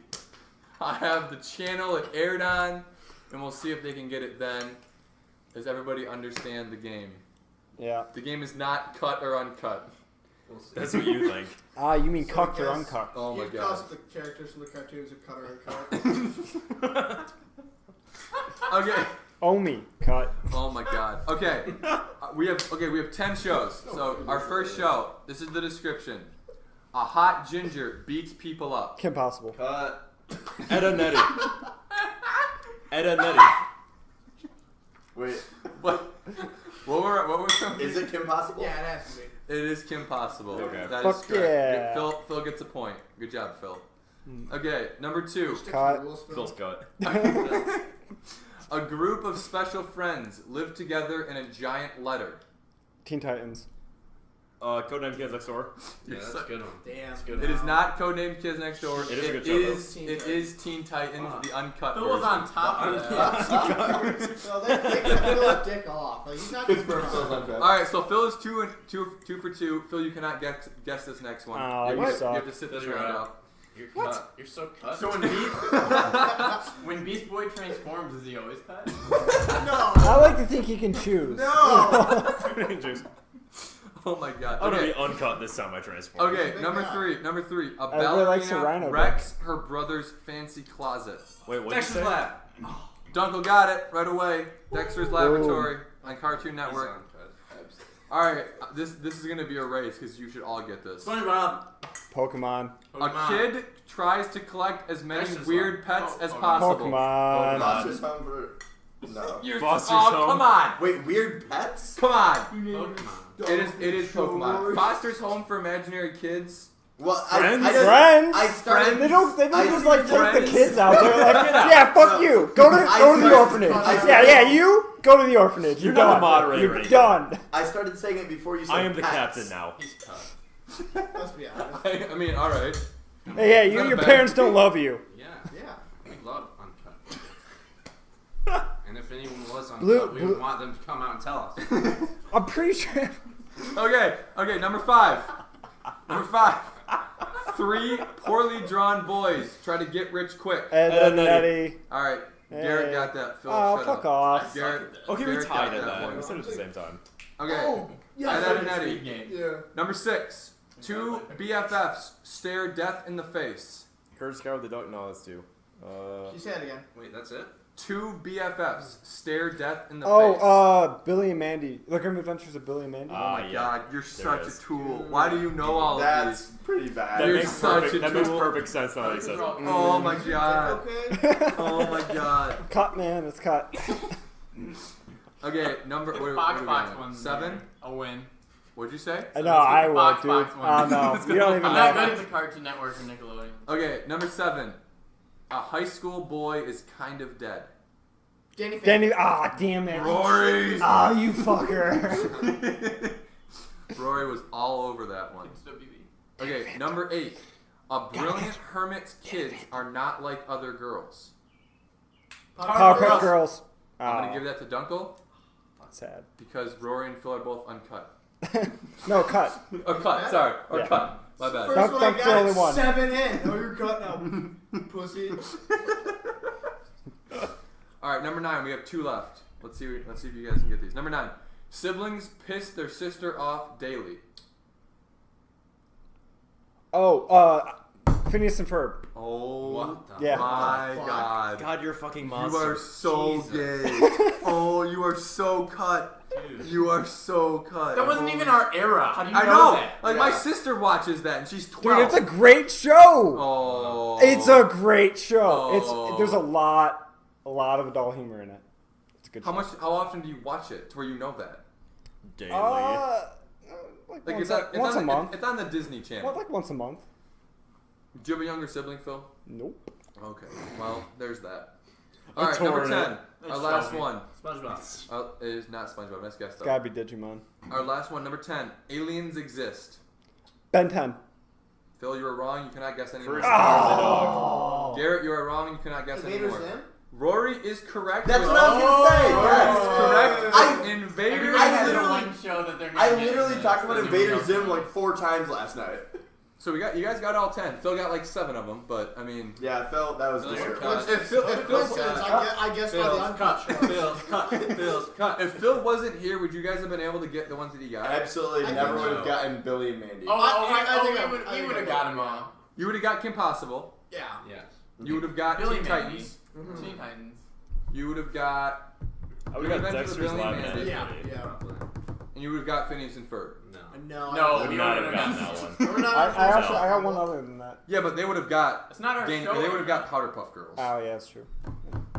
channel it aired on, and we'll see if they can get it then. Does everybody understand the game? Yeah. The game is not cut or uncut. We'll see. That's what you think. Ah, you mean So cucked or guess- uncucked? Oh my You god. toss the characters from the cartoons are cut or uncut. Okay. Omi cut. Oh my god. Okay. We have 10 shows. So our first show, this is the description. A hot ginger beats people up. Kim Possible. Cut. Edda Netty. Edda Netty. Wait, What were is it Kim Possible? Yeah, it has to be. It is Kim Possible. Okay. That is Fuck correct. yeah. Phil gets a point. Good job, Phil. Okay, number 2. Stick to Cut. the rules, Phil. Phil's cut. A group of special friends live together in a giant letter. Teen Titans. Codename Kids Next Door. Yeah, that's a good one. Damn. That's a good It is one. not Codenamed Kids Next Door. It is a good show, It is Teen Titans, the uncut Phil was on version. top of that. So they can Phil a dick off. Like he's not just All right, so Phil is two for 2. Phil, you cannot guess this next one. Oh, you, you have, suck. you have to sit this You're round out. out. You're cut. You're so cut. So when Beast Boy transforms, is he always cut? No. I like to think he can choose. No. Oh my god. I'm gonna Okay. be uncut this time I transform. Okay, Big number guy. 3. Number 3. A I really like the ballerina rhino wrecks her brother's fancy closet. Wait, what did you Dexter's say? Lab. Dunkel got it right away. Dexter's Laboratory on Cartoon Network. All right, this is gonna be a race because you should all get this. SpongeBob. Pokemon. A kid tries to collect as many Dexter's weird Lab. pets as Pokemon. possible. Pokemon. Foster's Home for... No. Foster's oh, Home. come on, Wait, weird pets? come on. Pokemon. It is Pokemon. Foster's Home for Imaginary Kids. Well, Friends? Friends? I started... They don't I just like take the friends. kids out. They're like, yeah, fuck you. Go to the orphanage. Yeah, you go to the orphanage. You're not done. the moderator You're anymore. done. I started saying it before you said I am the pets. captain now. He's cut. Let's be honest. I mean, all right. Hey, yeah, Not a your bad- parents don't love you. Yeah. Yeah. We love uncut. And if anyone was uncut, Blue- we blue- would want them to come out and tell us. I'm pretty sure. Okay, number 5. Number 5. 3 poorly drawn boys try to get rich quick. Ed, Ed, and Eddie. Eddie. All right, Garrett got that. Phil, Oh, shut fuck up. off. Garrett. Okay, we Garrett tied got at that. one. We said it at the same time. Okay. Oh, yeah. Ed, and Eddie. Speed game. Yeah. Number 6. 2 BFFs stare death in the face. Curtis Cow with the duck. No, that's 2. She said it again. Wait, that's it? 2 BFFs stare death in the face. Billy and Mandy. Look at Adventures of Billy and Mandy. Oh my yeah. God, you're There such it a is. tool. Why do you know all of That's these? pretty bad. That You're makes such perfect. a That makes tool. perfect sense now that he says it. Oh my God. Okay. Oh my God. Cut, man. It's cut. Okay, number. If what are Fox we Fox on? won 7. A win. What'd you say? No, I would, Fox dude. Fox one. Oh, no. Let's You go. don't even I'm not know. good at the Cartoon Network or Nickelodeon. Okay, number 7. A high school boy is kind of dead. Danny. Phantom. Danny. Ah, damn it. Rory. Ah, you fucker. Rory was all over that one. It's WB. Okay, number 8. A brilliant hermit's kids are not like other girls. Powerpuff Girls. I'm Ah, gonna give that to Dunkel sad. because Rory and Phil are both uncut. No, cut. Or cut, sorry. Or Yeah. cut. My bad. First That's- one I that's the got only is one. 7 in. Oh, you're cut now. Pussy. Alright, number 9. We have 2 left. Let's see if you guys can get these. Number 9. Siblings piss their sister off daily. Phineas and Ferb. Oh What the Yeah. my Fuck. God. God, you're a fucking You monster. are so Jesus. gay. Oh, you are so cut. Dude. You are so cut. That wasn't Holy even our era. How do you I know know. that? Like my sister watches that and she's 12. Dude, it's a great show. Oh. It's a great show. Oh. There's a lot of adult humor in it. It's a good How show. much? How often do you watch it to where you know that? Daily. Like Like once, it's once on, a month. It's on the Disney Channel. Well, like once a month. Do you have a younger sibling, Phil? Nope. Okay. Well, there's that. All right, torn number it. 10. Our That's last shocking. one. SpongeBob. It is not SpongeBob. Nice guess It's though. gotta be Digimon. Our last one, number 10. Aliens exist. Ben 10. Phil, you are wrong. You cannot guess anymore. First power of the dog. Garrett, you are wrong. You cannot guess Invader anymore. Zim? Rory is correct. That's with- what I was gonna say. Rory Yes. is correct. I- with Invader. Everybody I has literally- the one show that they're not I getting literally this. talked about Doesn't Invader even Zim know. like 4 times last night. So you guys got all 10. Phil got like 7 of them, but I mean, Yeah, I felt that was Those fair. are cut. if Phil Coincidence. I guess by the uncut show. Bill's cut. Bill's cut. if Phil wasn't here, would you guys have been able to get the ones that he got? Absolutely I never think would have so. gotten Billy and Mandy. We would have got him all. You would have got Kim Possible. Yeah. Yeah. You would have got Billy Teen Mandy. Titans. Teen Titans. You would have got, I would have got Adventures of Dexter's Billy Lab and Mandy. Yeah. Yeah. and you would have got Phineas and Ferb. No. No. No, Would we not would've have gotten got- that one. We're not. I got one other than that. Yeah, but they would have got. It's not our show. They would have got Powderpuff Girls. Oh yeah, that's true.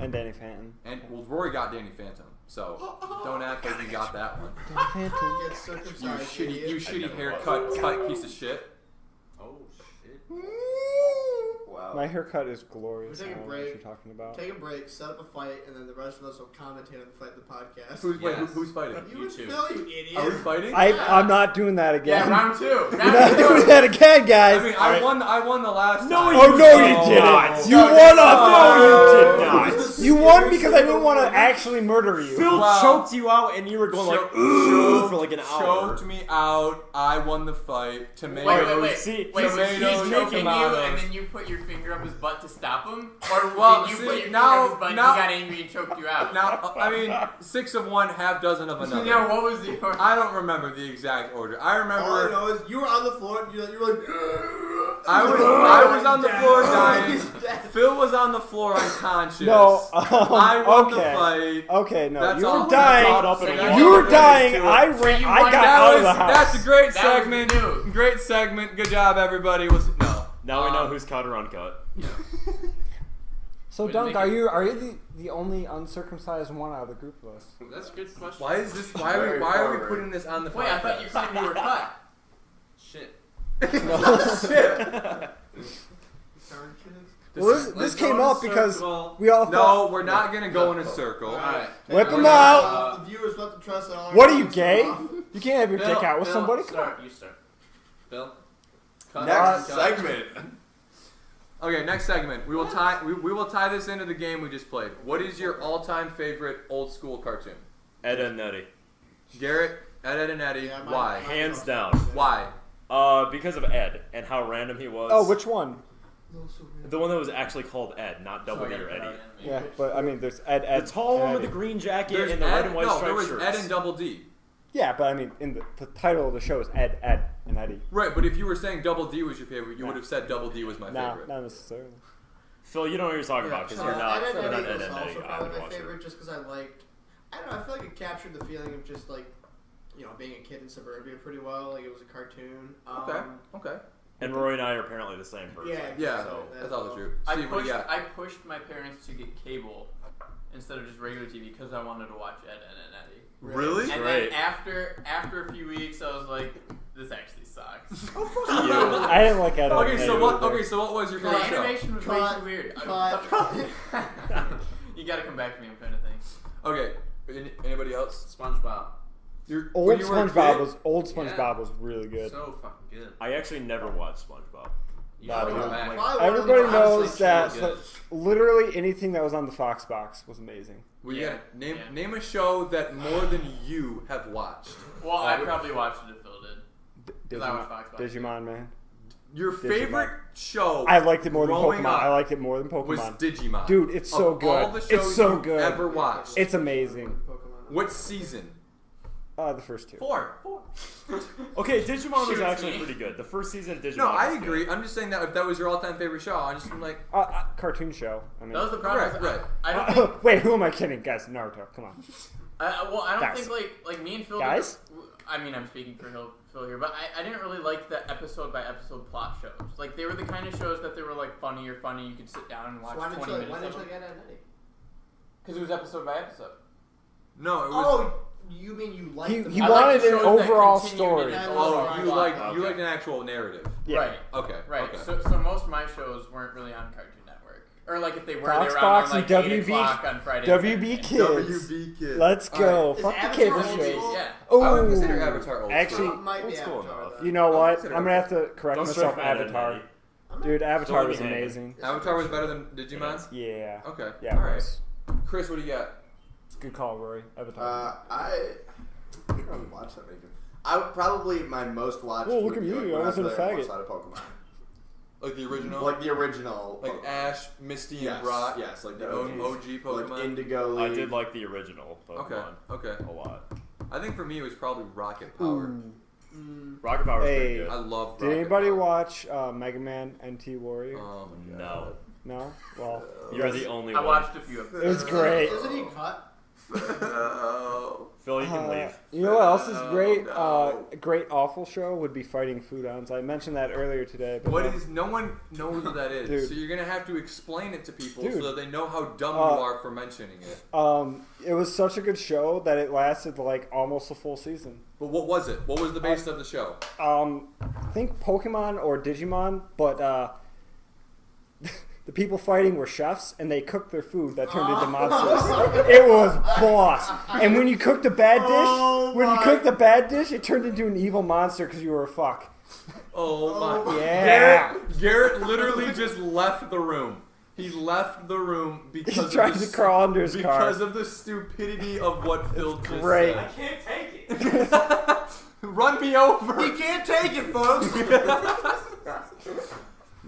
And Danny Phantom. And well, Rory got Danny Phantom. So don't act like you got that one. Get You circumcised. shitty haircut cut piece of shit. Oh shit. Wow. My haircut is glorious. We're taking I don't a know what break. you're talking about. Take a break, set up a fight, and then the rest of us will commentate on the fight in the podcast. Who's fighting? You You would two. Phil, you idiot. Are we fighting? I'm not doing that again. Yeah, round 2. You're not doing that again, guys. I mean, I won the last No, time. you Oh, no, you did didn't. not. You won off. No, you did not. You won because I didn't want to actually murder you. Phil Wow. choked you out, and you were going like, ooh, for like an hour. Choked me out. I won the fight. Tomatoes. Wait. See, Wait, he's- was tomatoes, he choking you, tomatoes. and then you put your finger up his butt to stop him? Or Well, did you see, put your finger now- up his butt and now- he got angry and choked you out? Now, I mean, 6 of one, half dozen of another. Yeah, what was the order? I don't remember the exact order. I All I remember know is you were on the floor and you were like, I was on the floor dying. Phil was on the floor unconscious. No. I won okay. the fight. Okay, no. That's You all. were dying. Caught up in a You were war. dying. To it. I ran. you I won. got That out of the house. That's a great That was segment. new. Great segment. Good job, everybody. No. Now we know who's cut or uncut. So, Way to Dunk, make are it- you the only uncircumcised one out of the group of us? That's a good question. Why is this? Why are we putting this on the Wait, I thought you podcast? said you were cut. Shit. Well, this came up because we all No, thought. we're not gonna go in a circle. Alright. Whip him Uh, out. The viewers let the trust in all our What are you, comments gay? off. You can't have your dick out with Bill, somebody. Come on. Start. You start. Bill. Cut. Next Cut. segment. Okay, next segment. We will tie. We will tie this into the game we just played. What is your all-time favorite old school cartoon? Ed and Eddie. Garrett, Ed, and Eddie. Yeah, Why? Hands down. Why? Because of Ed and how random he was. Oh, which one? The one that was actually called Ed, not Double D or Eddie. Yeah, but I mean, there's Ed. The tall one and with the Eddie. green jacket There's and the Ed, red and white no, there striped was shirts. Ed and Double D. Yeah, but I mean, in the title of the show is Ed, and Eddie. Right, but if you were saying Double D was your favorite, you would have said Double D was my No, favorite. not necessarily. Phil, you don't know what you're talking about because you're not. Ed You're and not Eddie Ed was and also Eddie. I probably would my watch favorite it. just because I liked. I don't know. I feel like it captured the feeling of just like, being a kid in suburbia pretty well. Like it was a cartoon. Okay. And Rory and I are apparently the same person. Yeah. Yeah, So, that's all the truth. I Steve, what do you got? pushed my parents to get cable instead of just regular TV because I wanted to watch Ed, and Eddie. Really? And Great. then after a few weeks, I was like, this actually sucks. I didn't like Ed. Okay, and so Eddie what? either. Okay, so what was your The favorite show? animation was way Cut. too weird. Cut. You gotta come back to me. I'm trying to think. Okay, anybody else? SpongeBob. Old when you were a SpongeBob kid- was really good. So fucking good. I actually never watched SpongeBob. You Nah, gotta dude. go back. Why- Everybody Honestly, knows that so good. literally anything that was on the Fox box was amazing. We Yeah. gotta name Yeah. name a show that more than you have watched. Well, I probably watched it if Phil did. Because I watched Fox Box. Digimon, man. Your Digimon. favorite show I liked it more than growing Pokemon. up I liked it more than was Pokemon. Digimon. Dude, it's so Of good. all the shows It's so you've good. ever watched. It's amazing. Pokemon. What season? The first two. Four. Okay, Digimon was Shoots actually me. pretty good. The first season of Digimon. No, I was agree. Good. I'm just saying that if that was your all-time favorite show, I just am like, Cartoon show. I mean, That was the problem. Right, right. I don't think. wait, who am I kidding, guys? Naruto. Come on. Well, I don't Guys. think like me and Phil. Guys? I mean, I'm speaking for Phil here, but I didn't really like the episode by episode plot shows. Like they were the kind of shows that they were like funny. You could sit down and watch So why did 20 you minutes. like Ed and Eddie? Because it was episode by episode. no, it was. Oh, you mean you liked He them? he I like wanted the an shows that overall continued story. in I it. love Oh, Rocky. you like Okay. you like an actual narrative. Yeah. Right. Okay. Right. Okay. So most of my shows weren't really on Cartoon Network, or like if they were, Fox they were Box on like and 8 o'clock on Friday. WB Kids. Kids. Let's go. Is Fuck the Avatar cable old shows. school? Yeah. I would consider Oh, Avatar old actually, school. Might Old be school Avatar, enough. though. you know I'll what? consider I'm gonna have to correct Don't myself. strike me, Ed and Avatar, Eddie. dude. Avatar Don't was let me hang. amazing. Avatar was better than Digimon. Yeah. Okay. Yeah. All it right. was. Chris, what do you got? Good call, Rory. Avatar. I didn't really watch that many. I would probably my most watched. Whoa, look would at be, you, like, I when wasn't a played faggot. outside of Pokemon. Like the original. Like the original. Like Pokemon. Ash, Misty, Yes, and Brock. yes, like the the OG Pokemon. Like Indigo I League. did like the original Okay. Pokemon Okay. a lot. I think for me it was probably Rocket Power. Rocket Power was Hey. pretty good. I love. Did Rocket anybody Power. watch Mega Man NT Warrior? Oh my No. No. Well, You're the only I one. watched a few of them. it was great. Isn't he cut? Phil, you can leave. You know what else is great? no. A great awful show would be Fighting Foodhounds. I mentioned that earlier today. But What is? No one knows what that is. Dude. So you're gonna have to explain it to people Dude. so that they know how dumb you are for mentioning it. It was such a good show that it lasted like almost a full season. But what was it? What was the base of the show? I think Pokemon or Digimon, but the people fighting were chefs, and they cooked their food that turned into monsters. It was boss. And when you cooked a bad dish, it turned into an evil monster because you were a fuck. Oh my! Yeah. Garrett literally just left the room. He left the room because He tried to crawl under his car. because of the stupidity of what Phil just great. said. Can't take it. Run me over. You can't take it, folks.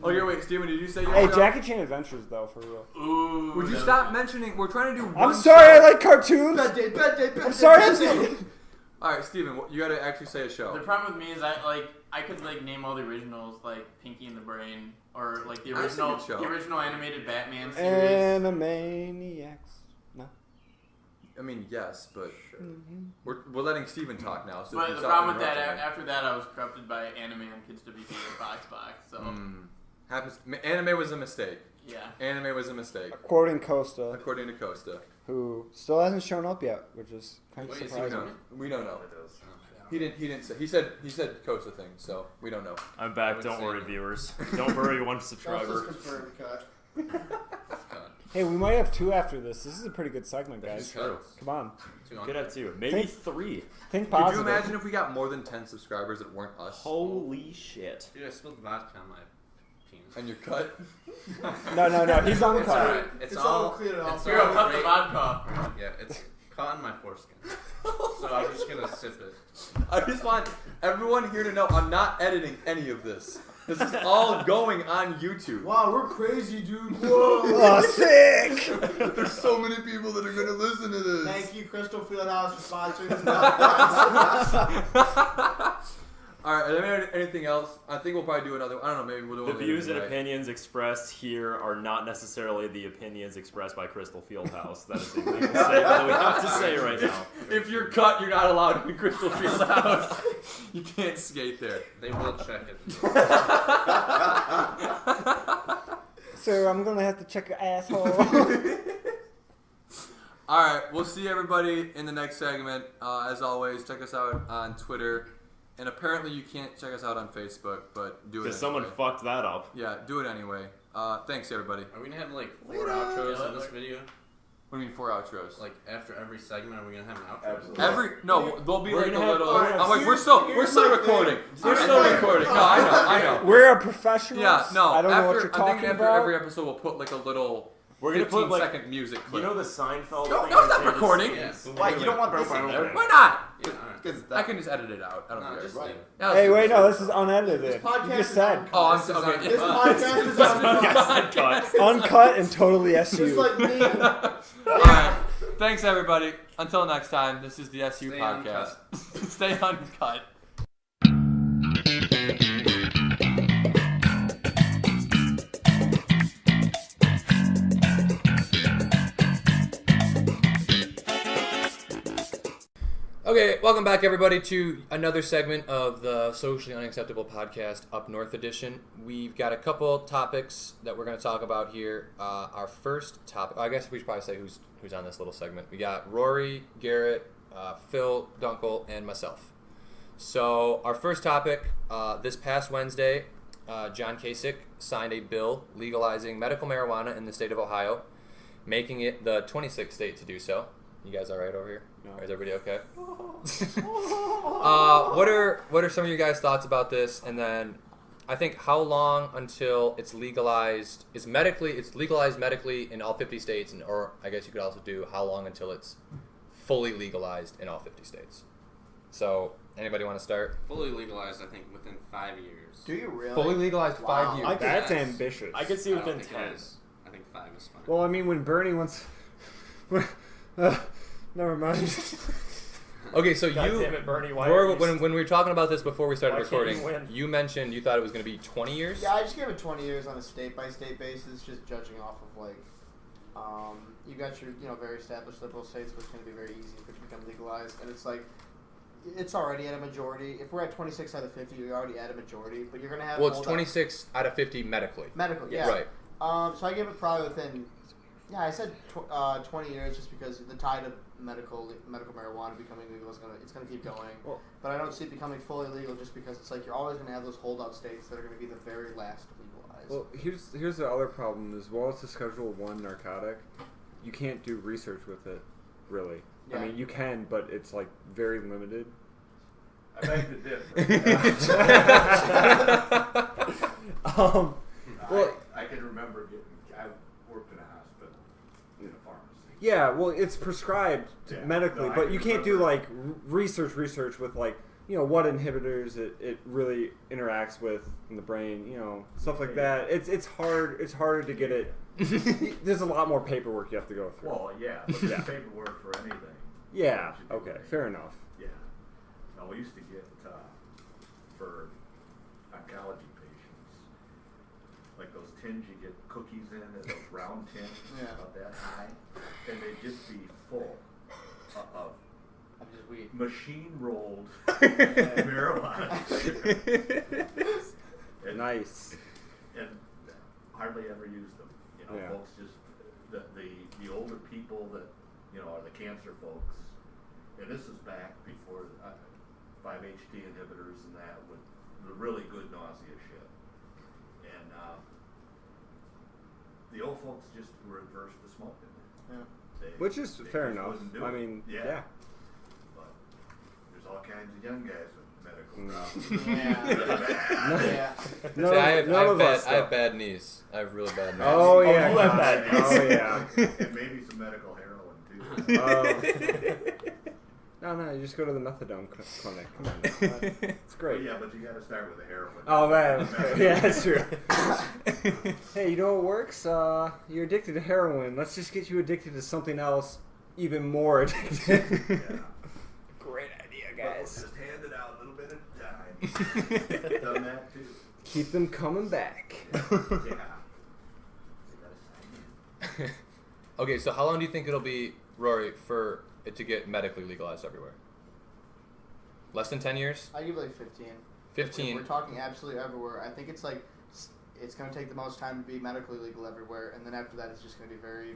Okay, wait, Steven, did you say your Hey, show? Jackie Chan Adventures, though, for real. Ooh. Would you stop mentioning? We're trying to do. I'm one sorry, show. I like cartoons. I'm sorry, All right, Steven, you got to actually say a show. The problem with me is I could like name all the originals like Pinky and the Brain or like the That's a original good show. the original animated Batman series. Animaniacs. No. I mean, yes, but we're letting Steven talk now. So But you the stop problem with that, interrupting him. after that, I was corrupted by anime on Kids to Be King and Fox Box. So Happens. Anime was a mistake. yeah. Anime was a mistake, Quoting Costa, according to Costa. who still hasn't shown up yet, which is kind of Wait, is he surprising. coming? We don't know. He didn't say. He said Costa thing, so we don't know. I'm back. would Don't say worry, no. viewers. Don't worry, one subscriber. Confirmed cut. Hey, we might have two after this. This is a pretty good segment, guys. true. Come on, Could have two, maybe Think- 3. think Could you positive. imagine if we got more than 10 subscribers that weren't us? Holy shit! Dude, I spilled vodka on my penis. And you're cut. No, he's It's uncut. alright. It's all cleared It's off. Here, I'll cut the great. vodka. Yeah, it's caught in my foreskin. So I'm just gonna sip it. I just want everyone here to know I'm not editing any of this. This is all going on YouTube. Wow, we're crazy, dude. Whoa. Oh, sick! There's so many people that are going to listen to this. Thank you, Crystal Fieldhouse, for sponsoring this. All right, are there anything else? I think we'll probably do another. I don't know. Maybe we'll do The another views and right. opinions expressed here are not necessarily the opinions expressed by Crystal Fieldhouse. That is a legal statement that we have to say right now. If you're cut, you're not allowed in Crystal Fieldhouse. You can't skate there. They will check it. Sir, I'm gonna have to check your asshole. All right, we'll see everybody in the next segment. As always, check us out on Twitter. And apparently you can't check us out on Facebook, but do it Because anyway. someone fucked that up. Yeah, do it anyway. Thanks, everybody. Are we gonna have like 4 outros in this video? What do you mean 4 outros? Like after every segment, are we gonna have an outro? Absolutely. There'll be We're like a gonna have- little. we're gonna I'm like, have- we're still here's my recording. thing. We're still recording. No, I know. We're a professionals. Yeah, no. I don't know what after, you're I talking think after about. every episode, we'll put like a little We're gonna put 15-second music clip. You know the Seinfeld No, thing? no, it's not where they recording. just- Yeah. Why, you don't want this in there? Why not? Yeah, alright. Because I can just edit it out. I don't No, care. just Right. leave it. Yeah, Hey, let's wait, do no, this. this is unedited. This You podcast just is said uncut. Oh, I'm This is okay. on- This podcast is uncut. Uncut. uncut and totally Just SU. like me. Alright. Thanks, everybody. Until next time, this is the SU Stay podcast. Stay uncut. Okay, welcome back, everybody, to another segment of the Socially Unacceptable Podcast Up North Edition. We've got a couple topics that we're going to talk about here. Our first topic, I guess we should probably say who's on this little segment. We got Rory, Garrett, Phil, Dunkel, and myself. So our first topic, this past Wednesday, John Kasich signed a bill legalizing medical marijuana in the state of Ohio, making it the 26th state to do so. You guys all right over here? No. Is everybody okay? What are some of your guys' thoughts about this? And then, I think how long until it's legalized? It's legalized medically in all 50 states, or I guess you could also do how long until it's fully legalized in all 50 states. So, anybody want to start? Fully legalized, I think, within 5 years. Do you really? Fully legalized Wow. 5 years. I could- That's Yes. ambitious. I could see I don't within think 10. it is. I think 5 is fine. Well, I mean, when Bernie wants... never mind. Okay, so God you, damn it, Bernie. Why Rory, are you when we were talking about this before we started Why can't recording, you win? you mentioned you thought it was going to be 20 years. Yeah, I just give it 20 years on a state-by-state basis, just judging off of, like, You got your very established liberal states, which is going to be very easy for it to become legalized, and it's like it's already at a majority. If we're at 26 out of 50, we're already at a majority. But you're going to have Well, it's 26 out of 50 medically. Medical, yeah. Right. So I give it probably within. Yeah, I said 20 years just because the tide of medical marijuana becoming legal is gonna keep going. Well, but I don't see it becoming fully legal just because it's like you're always gonna have those holdout states that are gonna be the very last to legalize. Well, here's the other problem. As well as a Schedule 1 narcotic, you can't do research with it, really. Yeah. I mean, you can, but it's like very limited. I beg to differ. Well, I can remember I worked in a hospital in a pharmacy. yeah, well, it's prescribed Yeah. medically, No, I but can you can't do remember. like research with like what inhibitors it really interacts with in the brain, stuff like that. It's harder to get it. There's a lot more paperwork you have to go through. Well, yeah, but there's paperwork for anything. Yeah. Okay. Fair enough. Yeah. No, we used to get for oncology patients, like those tins you get cookies in, those round tins, about that high, and they'd just be full of just weed. machine rolled marijuana. And, Nice. and hardly ever used them. Yeah. Folks just the older people that are the cancer folks, and this is back before 5-HT inhibitors and that with the really good nausea shit, and the old folks just were adverse to smoking. Yeah. Which is They fair just enough. wouldn't do I it. mean, yeah. But there's all kinds of young guys with medical Mm. problems. Yeah. No, See, I have of us. bad knees. I have really bad knees. Oh yeah. you have bad Oh yeah. And maybe some medical heroin too. No, you just go to the methadone clinic. Come on, it's But great. yeah, but you got to start with the heroin. Oh man, yeah, that's true. Hey, you know what works? You're addicted to heroin. Let's just get you addicted to something else, even more addicted. Yeah. Great idea, But guys. just hand it out a little bit at a time. Done that too. Keep them coming back. Yeah. You gotta sign in. Okay, so how long do you think it'll be, Rory, for it to get medically legalized everywhere? Less than 10 years? I give it like 15. 15. If we're talking absolutely everywhere. I think it's going to take the most time to be medically legal everywhere, and then after that, it's just going to be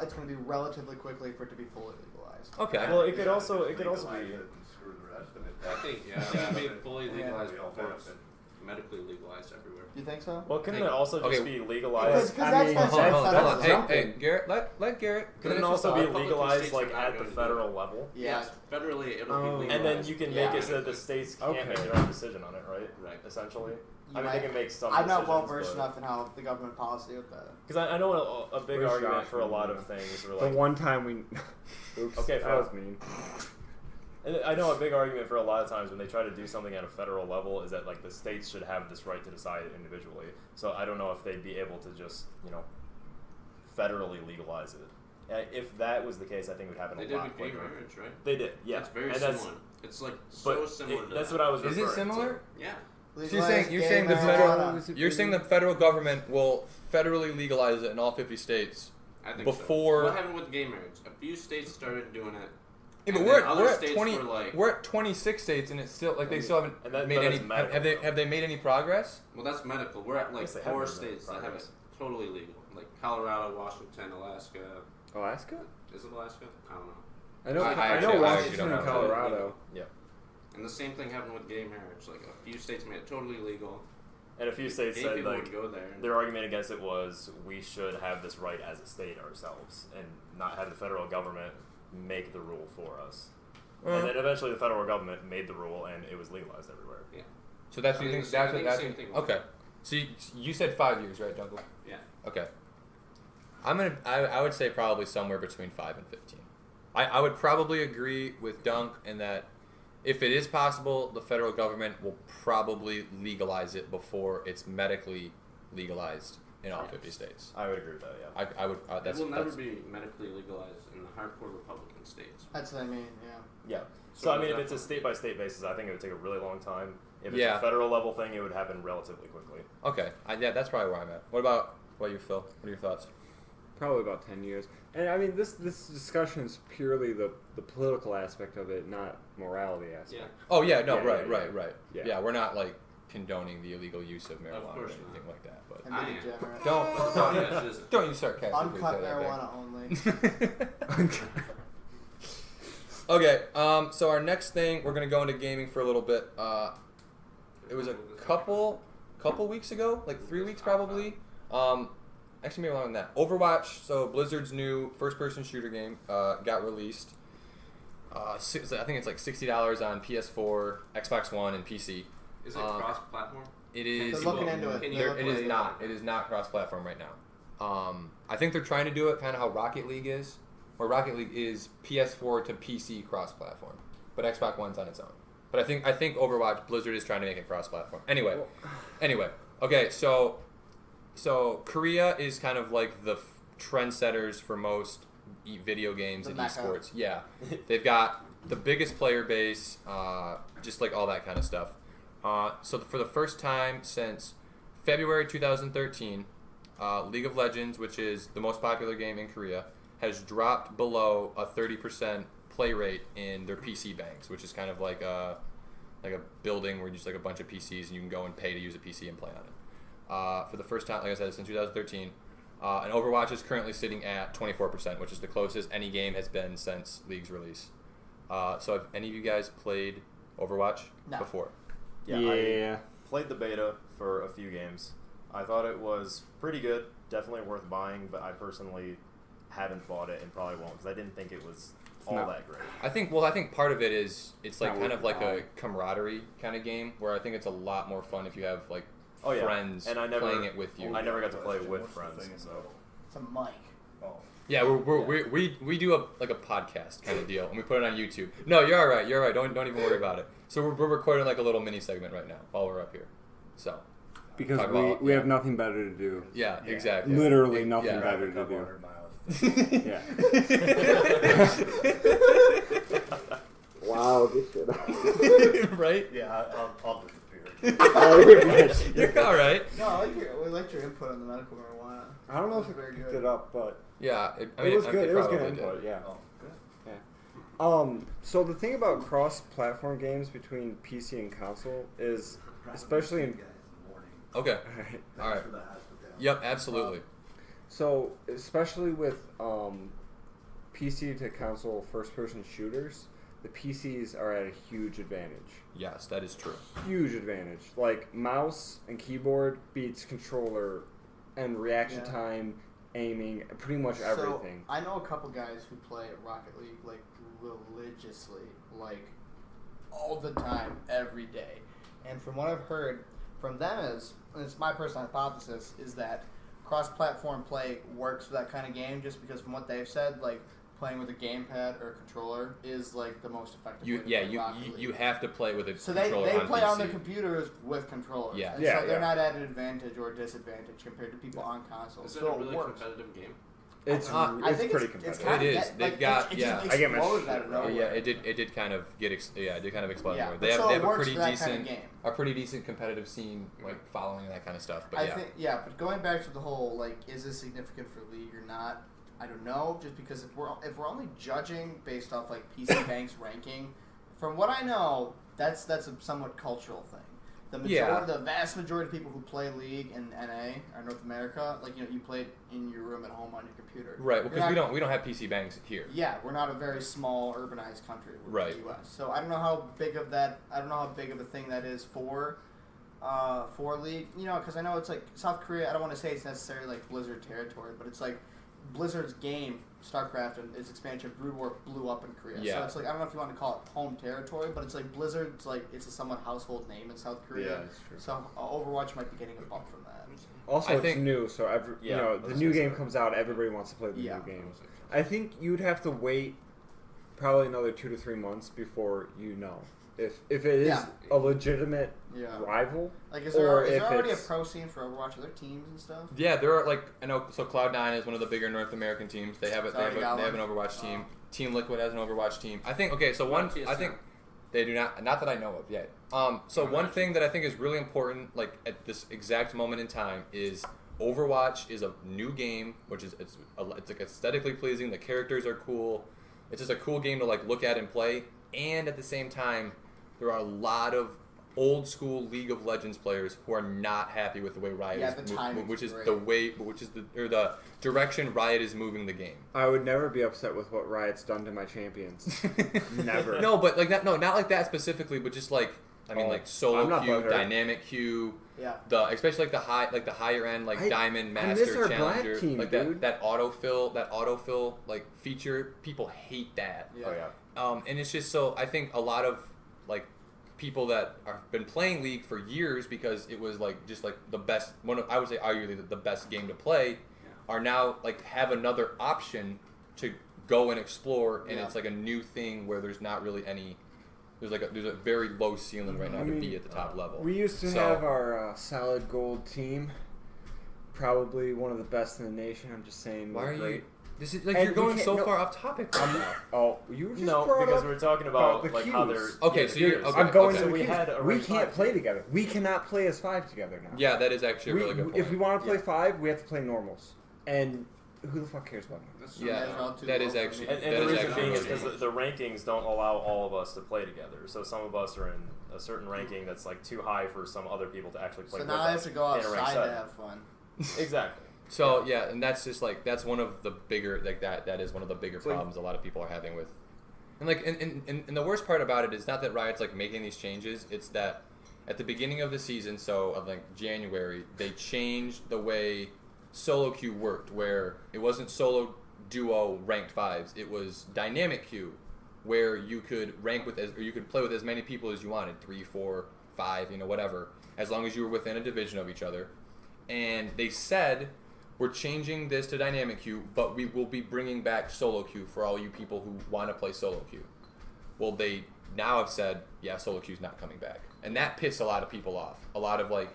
it's going to be relatively quickly for it to be fully legalized. Okay. Well, it could also Legalize be. it and screw the rest of it. I think, yeah, it should be fully legalized We all before it's benefit. medically legalized everywhere. Do you think so? Well, couldn't it also just Okay. be legalized? Because I that's mean, what Hold on, hold on, hold on. that's Hey, jumping. Garrett, let Garrett Couldn't finish it also his be thought. Public legalized states like are not at the going to do federal level? Yeah. Yes, federally it'll be Oh. legalized. And then you can make it so that the medically. states can't Okay. make their own decision on it, right? Right. Essentially. You I mean, might- they can make some I'm not decisions, well versed but- enough in how the government policy with that. Because I know a big Where's argument Josh for a from? lot of things were The like. one time we. Oops. Okay, that fine. was mean. And I know a big argument for a lot of times when they try to do something at a federal level is that like the states should have this right to decide individually. So I don't know if they'd be able to just federally legalize it. If that was the case, I think it would happen They a did lot with gay quicker. marriage, right? They did, yeah. It's very And similar. It's like so but similar to that's that. what I was. Is it referring to. similar? Yeah. So you're saying the federal government will federally legalize it in all 50 states I think before. so. What happened with gay marriage? A few states started doing it. Yeah, but and we're then other at states 20. were like, We're at 26 states, and it's still like they still haven't And that- made but any. that's medical, Have they though. have they made any progress? well, that's medical. We're at like Yes, they have 4 made states that have it progress. totally legal, like Colorado, Washington, Alaska. Alaska? Is it Alaska? I don't know. I know. I I actually- know I actually Washington don't and know. Colorado. Yeah. And the same thing happened with gay marriage. Like a few states made it totally legal. And a few states Gay said people like would go there. their argument against it was we should have this right as a state ourselves and not have the federal government make the rule for us. And then eventually the federal government made the rule and it was legalized everywhere. Yeah. So that's I what you think think. the same- That's I think that's the same thing. okay. So you said 5 years, right, Jungle? Yeah. Okay. I would say probably somewhere between 5 and 15. I would probably agree with Dunk in that if it is possible, the federal government will probably legalize it before it's medically legalized in all 50 states. I would agree with that, yeah. I would. That's, it will never that's, be medically legalized in the hardcore Republican states. That's what I mean, yeah. Yeah. So So I mean, if that's it's a state by state basis, I think it would take a really long time. If it's Yeah. a federal level thing, it would happen relatively quickly. okay. Yeah, that's probably where I'm at. What about you, Phil? What are your thoughts? Probably about 10 years. And I mean, this discussion is purely the political aspect of it, not morality aspect. Yeah. Oh yeah, no, Yeah, right. Yeah. Yeah, we're not like condoning the illegal use of marijuana or course anything like that. But And I be am. degenerate. don't use sarcastically. Uncut say that marijuana only. there. Okay, so our next thing, we're gonna go into gaming for a little bit. It was a couple weeks ago, like 3 weeks probably. Actually, maybe longer than that. Overwatch, so Blizzard's new first-person shooter game, got released. I think it's like $60 on PS4, Xbox One, and PC. Is it cross-platform? It is. They're looking into it. It is not. It is not cross-platform right now. I think they're trying to do it kind of how Rocket League is, where Rocket League is PS4 to PC cross-platform, but Xbox One's on its own. But I think Overwatch, Blizzard is trying to make it cross-platform. Anyway, okay, so Korea is kind of like the trendsetters for most video games and esports. Yeah, they've got the biggest player base, just like all that kind of stuff. So for the first time since February 2013, League of Legends, which is the most popular game in Korea, has dropped below a 30% play rate in their PC banks, which is kind of like a building where you just like a bunch of PCs and you can go and pay to use a PC and play on it. For the first time, like I said, since 2013, and Overwatch is currently sitting at 24%, which is the closest any game has been since League's release. So have any of you guys played Overwatch before? Yeah, I played the beta for a few games. I thought it was pretty good, definitely worth buying, but I personally haven't bought it and probably won't because I didn't think it was all that great. I think part of it is it's like kind of like a camaraderie kind of game where I think it's a lot more fun if you have like friends and playing it with you. I never got to play with friends, so It's a mic. Yeah, we do a podcast kind of deal, and we put it on YouTube. No, you're all right. You're all right. Don't even worry about it. So we're recording like a little mini segment right now while we're up here. So because we have nothing better to do. Yeah, exactly. Literally nothing better to do. Yeah. Wow, good shit. Right? Yeah, I'll disappear. You're all right. No, we liked your input on the medical marijuana. I don't know if it picked it up, but yeah, it was good. It was good did. input. Yeah. Oh, good. Yeah. So the thing about cross-platform games between PC and console is, especially in Okay. All right. Yep, absolutely. So especially with PC to console first-person shooters, the PCs are at a huge advantage. Yes, that is true. Huge advantage. Like mouse and keyboard beats controller and reaction time, aiming, pretty much everything. So I know a couple guys who play Rocket League like religiously, like all the time, every day. And from what I've heard from them is, and it's my personal hypothesis, is that cross-platform play works for that kind of game just because from what they've said, like playing with a gamepad or a controller is like the most effective way to play Rocket League. You have to play with a so controller they on play PC. on their computers with controllers. Yeah. And so they're not at an advantage or a disadvantage compared to people on consoles. Is it so a really it works. competitive game? It's pretty competitive. It is. They've got I get it did kind of get explode. Yeah, They have it a works pretty for that decent kind of game. A pretty decent competitive scene like following that kind of stuff. But but going back to the whole like, is this significant for League or not? I don't know. Just because if we're only judging based off like PC Bank's ranking, from what I know, that's a somewhat cultural thing. The vast majority of people who play League in NA or North America, like you play it in your room at home on your computer. Right, because we don't have PC banks here. Yeah, we're not a very small urbanized country. Right. The U.S. So I don't know how big of a thing that is for League. Because I know it's like South Korea. I don't want to say it's necessarily like Blizzard territory, but it's like Blizzard's game StarCraft and its expansion Brood War blew up in Korea. Yeah. So it's like, I don't know if you want to call it home territory, but it's like Blizzard's like, it's a somewhat household name in South Korea. Yeah, that's true. So Overwatch might be getting a bump from that. Also, it's new, so the new game comes out, everybody wants to play the new game. I think you'd have to wait probably another 2 to 3 months before you know if it is a legitimate rival. Like, is there already a pro scene for Overwatch? Are there teams and stuff? Yeah, there are I know. So Cloud9 is one of the bigger North American teams. They have they have an Overwatch team. Team Liquid has an Overwatch team. I think I think they do not that I know of yet. So one thing that I think is really important, like at this exact moment in time, is Overwatch is a new game, which is it's like aesthetically pleasing. The characters are cool. It's just a cool game to like look at and play. And at the same time, there are a lot of old school League of Legends players who are not happy with the way Riot is which is the direction Riot is moving the game. I would never be upset with what Riot's done to my champions. Never. No, but like that. No, not like that specifically, but just like like solo queue, dynamic queue. Yeah. Especially like the higher end Diamond Master Challenger, team, like dude. that autofill like feature. People hate that. Yeah. Oh yeah. And it's just so I think a lot of like people that have been playing League for years because it was like just like the best I would say arguably the best game to play are now like have another option to go and explore, and it's like a new thing where there's not really any. There's a very low ceiling right now to be at the top level. We used to have our solid gold team, probably one of the best in the nation. I'm just saying. Why are great. you? This is like you're going so far off topic right now. Oh, you were just because we're talking about the like queues. how they're okay. So you're okay. I'm going okay. to the we queues. had a We rank can't 5 play team. together. We cannot play as 5 together now. Yeah, that is actually a really good point. If we want to play 5, we have to play normals. And who the fuck cares about normals? Yeah, that is actually. And the reason being is because the rankings don't allow all of us to play together. So some of us are in a certain ranking that's like too high for some other people to actually play So with now I have us to go in a ranked outside to setting. have fun. Exactly. So yeah, and that's just like that's one of the bigger that is one of the bigger problems a lot of people are having with, and like and the worst part about it is not that Riot's like making these changes. It's that at the beginning of the season, so of like January, they changed the way solo queue worked, where it wasn't solo duo ranked 5s. It was dynamic queue, where you could rank with or you could play with as many people as you wanted, 3, 4, 5, whatever, as long as you were within a division of each other. And they said, we're changing this to dynamic queue, but we will be bringing back solo queue for all you people who want to play solo queue. Well, they now have said, yeah, solo queue's not coming back, and that pissed a lot of people off. A lot of like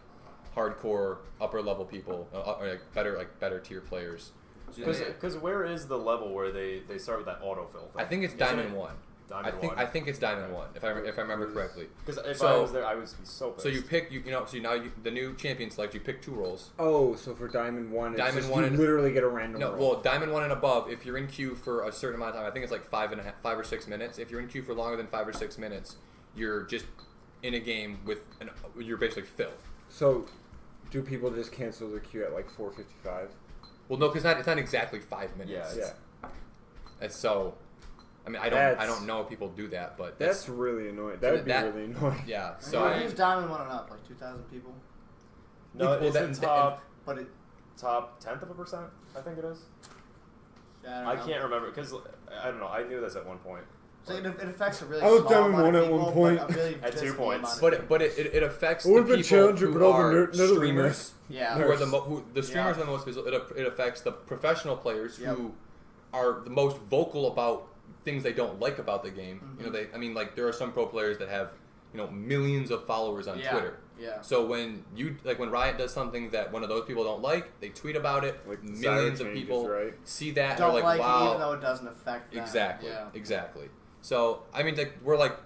hardcore upper level people, or better tier players. Because where is the level where they start with that autofill thing? I think it's Diamond 1. Diamond I think it's Diamond 1, if I remember correctly. Because if I was there, I would be so pissed. So you pick, so now the new champion select, you pick 2 roles. Oh, so for Diamond 1, it's Diamond just 1 you and, literally get a random roll. Well, Diamond 1 and above, if you're in queue for a certain amount of time, I think it's like 5 or 6 minutes. If you're in queue for longer than 5 or 6 minutes, you're just in a game you're basically filled. So, do people just cancel their queue at like 4:55? Well, no, because it's not exactly 5 minutes. Yeah. And so, I mean, I don't know if people do that, but that's really annoying. That would be really annoying. Yeah. So who's Diamond 1 and up? Like 2,000 people? No, it's in top. But it top 10%, I think it is. Yeah, I can't remember because I don't know. I knew this at one point. So it affects a really I was small Diamond amount 1 of at people, one point. but a really At 2 points. But it affects I the would've been people challenger, who but all the are Netherlands. streamers. Yeah. Who are the streamers are the most visible. It affects the professional players who are the most vocal about things they don't like about the game. Mm-hmm. There are some pro players that have millions of followers on Twitter. Yeah. So when Riot does something that one of those people don't like, they tweet about it. Like millions of people see that don't and are like, wow. it even though it doesn't affect them. Exactly. So I mean, we're like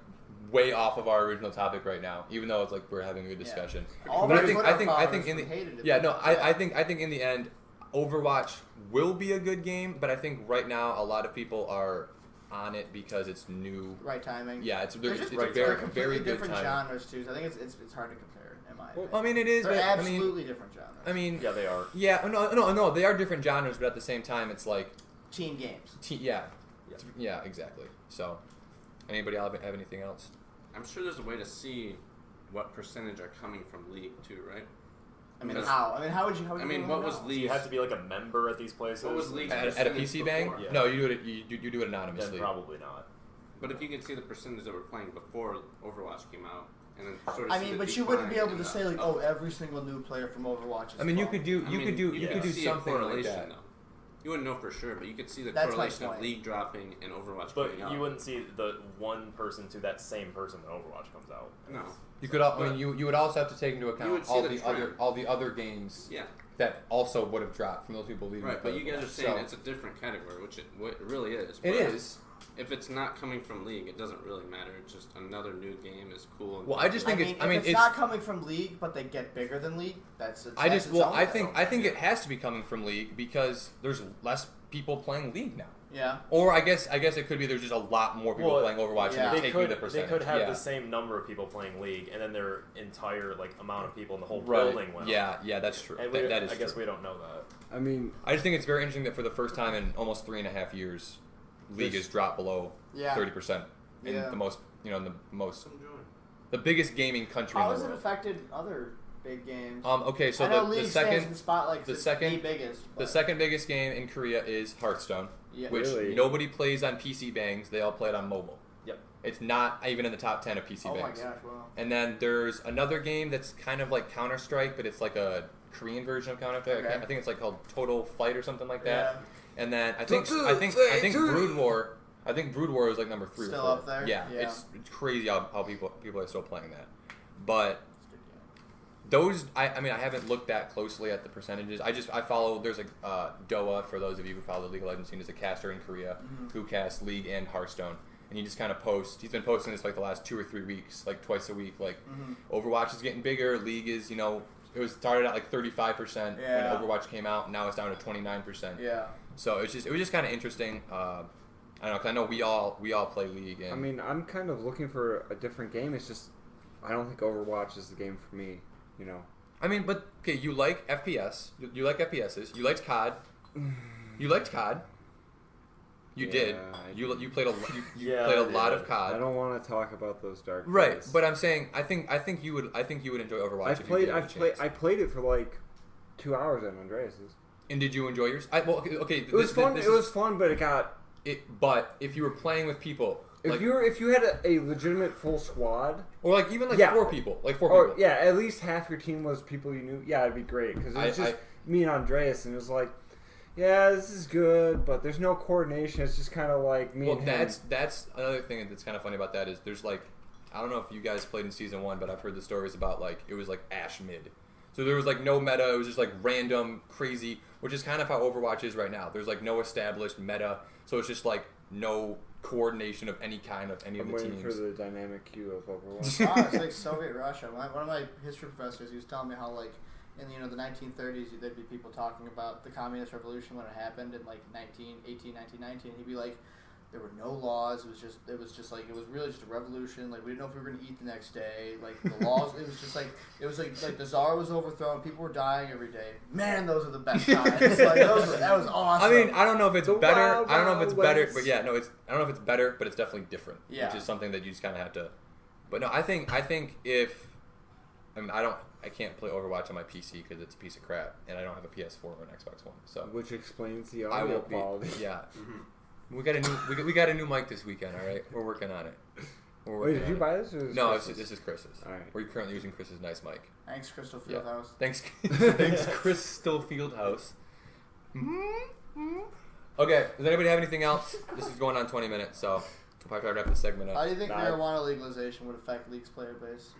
way off of our original topic right now, even though it's like we're having a good discussion. All But my I think in the I think in the end, Overwatch will be a good game, but I think right now a lot of people are on it because it's new. Right timing. Yeah, it's a very completely good different time. genres too. So I think it's hard to compare in my opinion. I mean, it is. They're but, absolutely different genres. I mean, yeah, they are. Yeah, no, they are different genres, but at the same time, it's like team games. Yeah, exactly. So, anybody have anything else? I'm sure there's a way to see what percentage are coming from League too, right? I mean, how? How would you? What was League? So you have to be like a member at these places. What was League at a PC bang? Yeah. No, you do it anonymously. Then probably not. But if you can see the percentage that were playing before Overwatch came out, and then sort of but you wouldn't be able to say like, oh, every single new player from Overwatch is. You could do something like that. Though. You wouldn't know for sure, but you could see the That's correlation of League dropping and Overwatch but coming out. You wouldn't see the one person to that same person when Overwatch comes out. No. You could. You would also have to take into account all the other games. Yeah. That also would have dropped from those people leaving. Right, but you guys are saying it's a different category, which it really is. It is. if it's not coming from League, it doesn't really matter. It's just another new game is cool. And Well, I just think if it's not coming from League, but they get bigger than League, I think it has to be coming from League because there's less people playing League now. Yeah. Or I guess it could be there's just a lot more people playing Overwatch and they're taking the They percentage. could have the same number of people playing League, and then their entire amount of people in the whole building went up. Yeah, that's true. And that is I guess true. we don't know that. I mean, I just think it's very interesting that for the first time in almost 3.5 years, League has dropped below 30% in the most, the biggest gaming country How in the has it world. affected other big games? Okay, so I know the League second, stands in spotlight 'cause it's the biggest. the second biggest game in Korea is Hearthstone, which Really? nobody plays on PC bangs. They all play it on mobile. Yep. It's not even in the top 10 of PC Oh my bangs. gosh! Wow. And then there's another game that's kind of like Counter Strike, but it's like a Korean version of Counter Strike. Okay. I think it's like called Total Fight or something like that. Yeah. And then I think Brood War. I think Brood War is like number 3 Still or 4. up there? Yeah, Yeah. it's crazy how people are still playing that. But those, I mean, I haven't looked that closely at the percentages. I follow. There's a Doa, for those of you who follow the League of Legends scene, is a caster in Korea who casts League and Hearthstone, and he just kind of posts. He's been posting this like the last 2 or 3 weeks, like twice a week. Like Overwatch is getting bigger. League is, it was started at like 35% when Overwatch came out, and now it's down to 29%. Yeah. So it was just kind of interesting. I don't know, 'cause I know we all play League. And I mean, I'm kind of looking for a different game. It's just I don't think Overwatch is the game for me. I mean, but okay, you like FPS. You like FPSs. You liked COD. You liked COD. You did. You played a lot of COD. I don't want to talk about those dark days. Right, but I'm saying I think you would enjoy Overwatch. I played it for like 2 hours at Andreas's. And did you enjoy yours? Okay. It was fun. It was fun, but But if you were playing with people, if you had a legitimate full squad, or like even like 4 people, or yeah, at least half your team was people you knew. Yeah, it'd be great because it was just me and Andreas, and it was like, yeah, this is good, but there's no coordination. It's just kind of like me and him. That's another thing that's kind of funny about that is there's like, I don't know if you guys played in season 1, but I've heard the stories about like it was like Ash mid. So there was like no meta. It was just like random, crazy, which is kind of how Overwatch is right now. There's like no established meta, so it's just like no coordination of any kind of any of the teams. I'm waiting for the dynamic queue of Overwatch. It's like Soviet Russia. One of my history professors, he was telling me how like in the 1930s there'd be people talking about the communist revolution when it happened in like 1919. He'd be like, there were no laws. It was really just a revolution. Like we didn't know if we were gonna eat the next day. Like the laws, it was like the Tsar was overthrown. People were dying every day. Man, those are the best times. Like that was awesome. I mean, I don't know if it's better. I don't know if it's better, West. but yeah, no, I don't know if it's better, but it's definitely different. Yeah. Which is something that you just kind of have to. But no, I think if I can't play Overwatch on my PC because it's a piece of crap, and I don't have a PS4 or an Xbox One. So which explains the I audio will quality. Yeah. We got a new mic this weekend. All right, we're working on it. Wait, did you buy this? Or No, Chris's? this is Chris's. All right. We're currently using Chris's nice mic. Thanks, Crystal Yeah. Fieldhouse. Thanks, Crystal Fieldhouse. Okay, does anybody have anything else? This is going on 20 minutes, so we'll probably try to wrap this segment up. How do you think marijuana legalization would affect League's player base?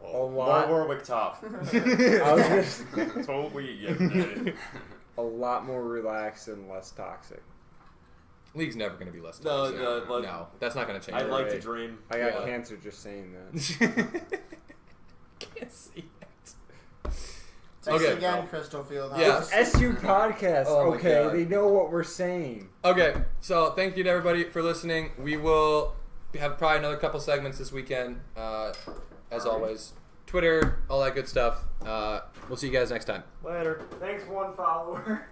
A lot. More Warwick top. I was just A a lot more relaxed and less toxic. League's never going to be less No, toxic. No, that's not going to change. I'd like to Right. dream. I got Yeah. cancer just saying that. Can't see that. Thanks Okay. again, Crystal Fieldhouse. Yeah. SU podcast. Oh my okay, God. they know what we're saying. Okay, so thank you to everybody for listening. We will have probably another couple segments this weekend. As always, Twitter, all that good stuff. We'll see you guys next time. Later. Thanks, one follower.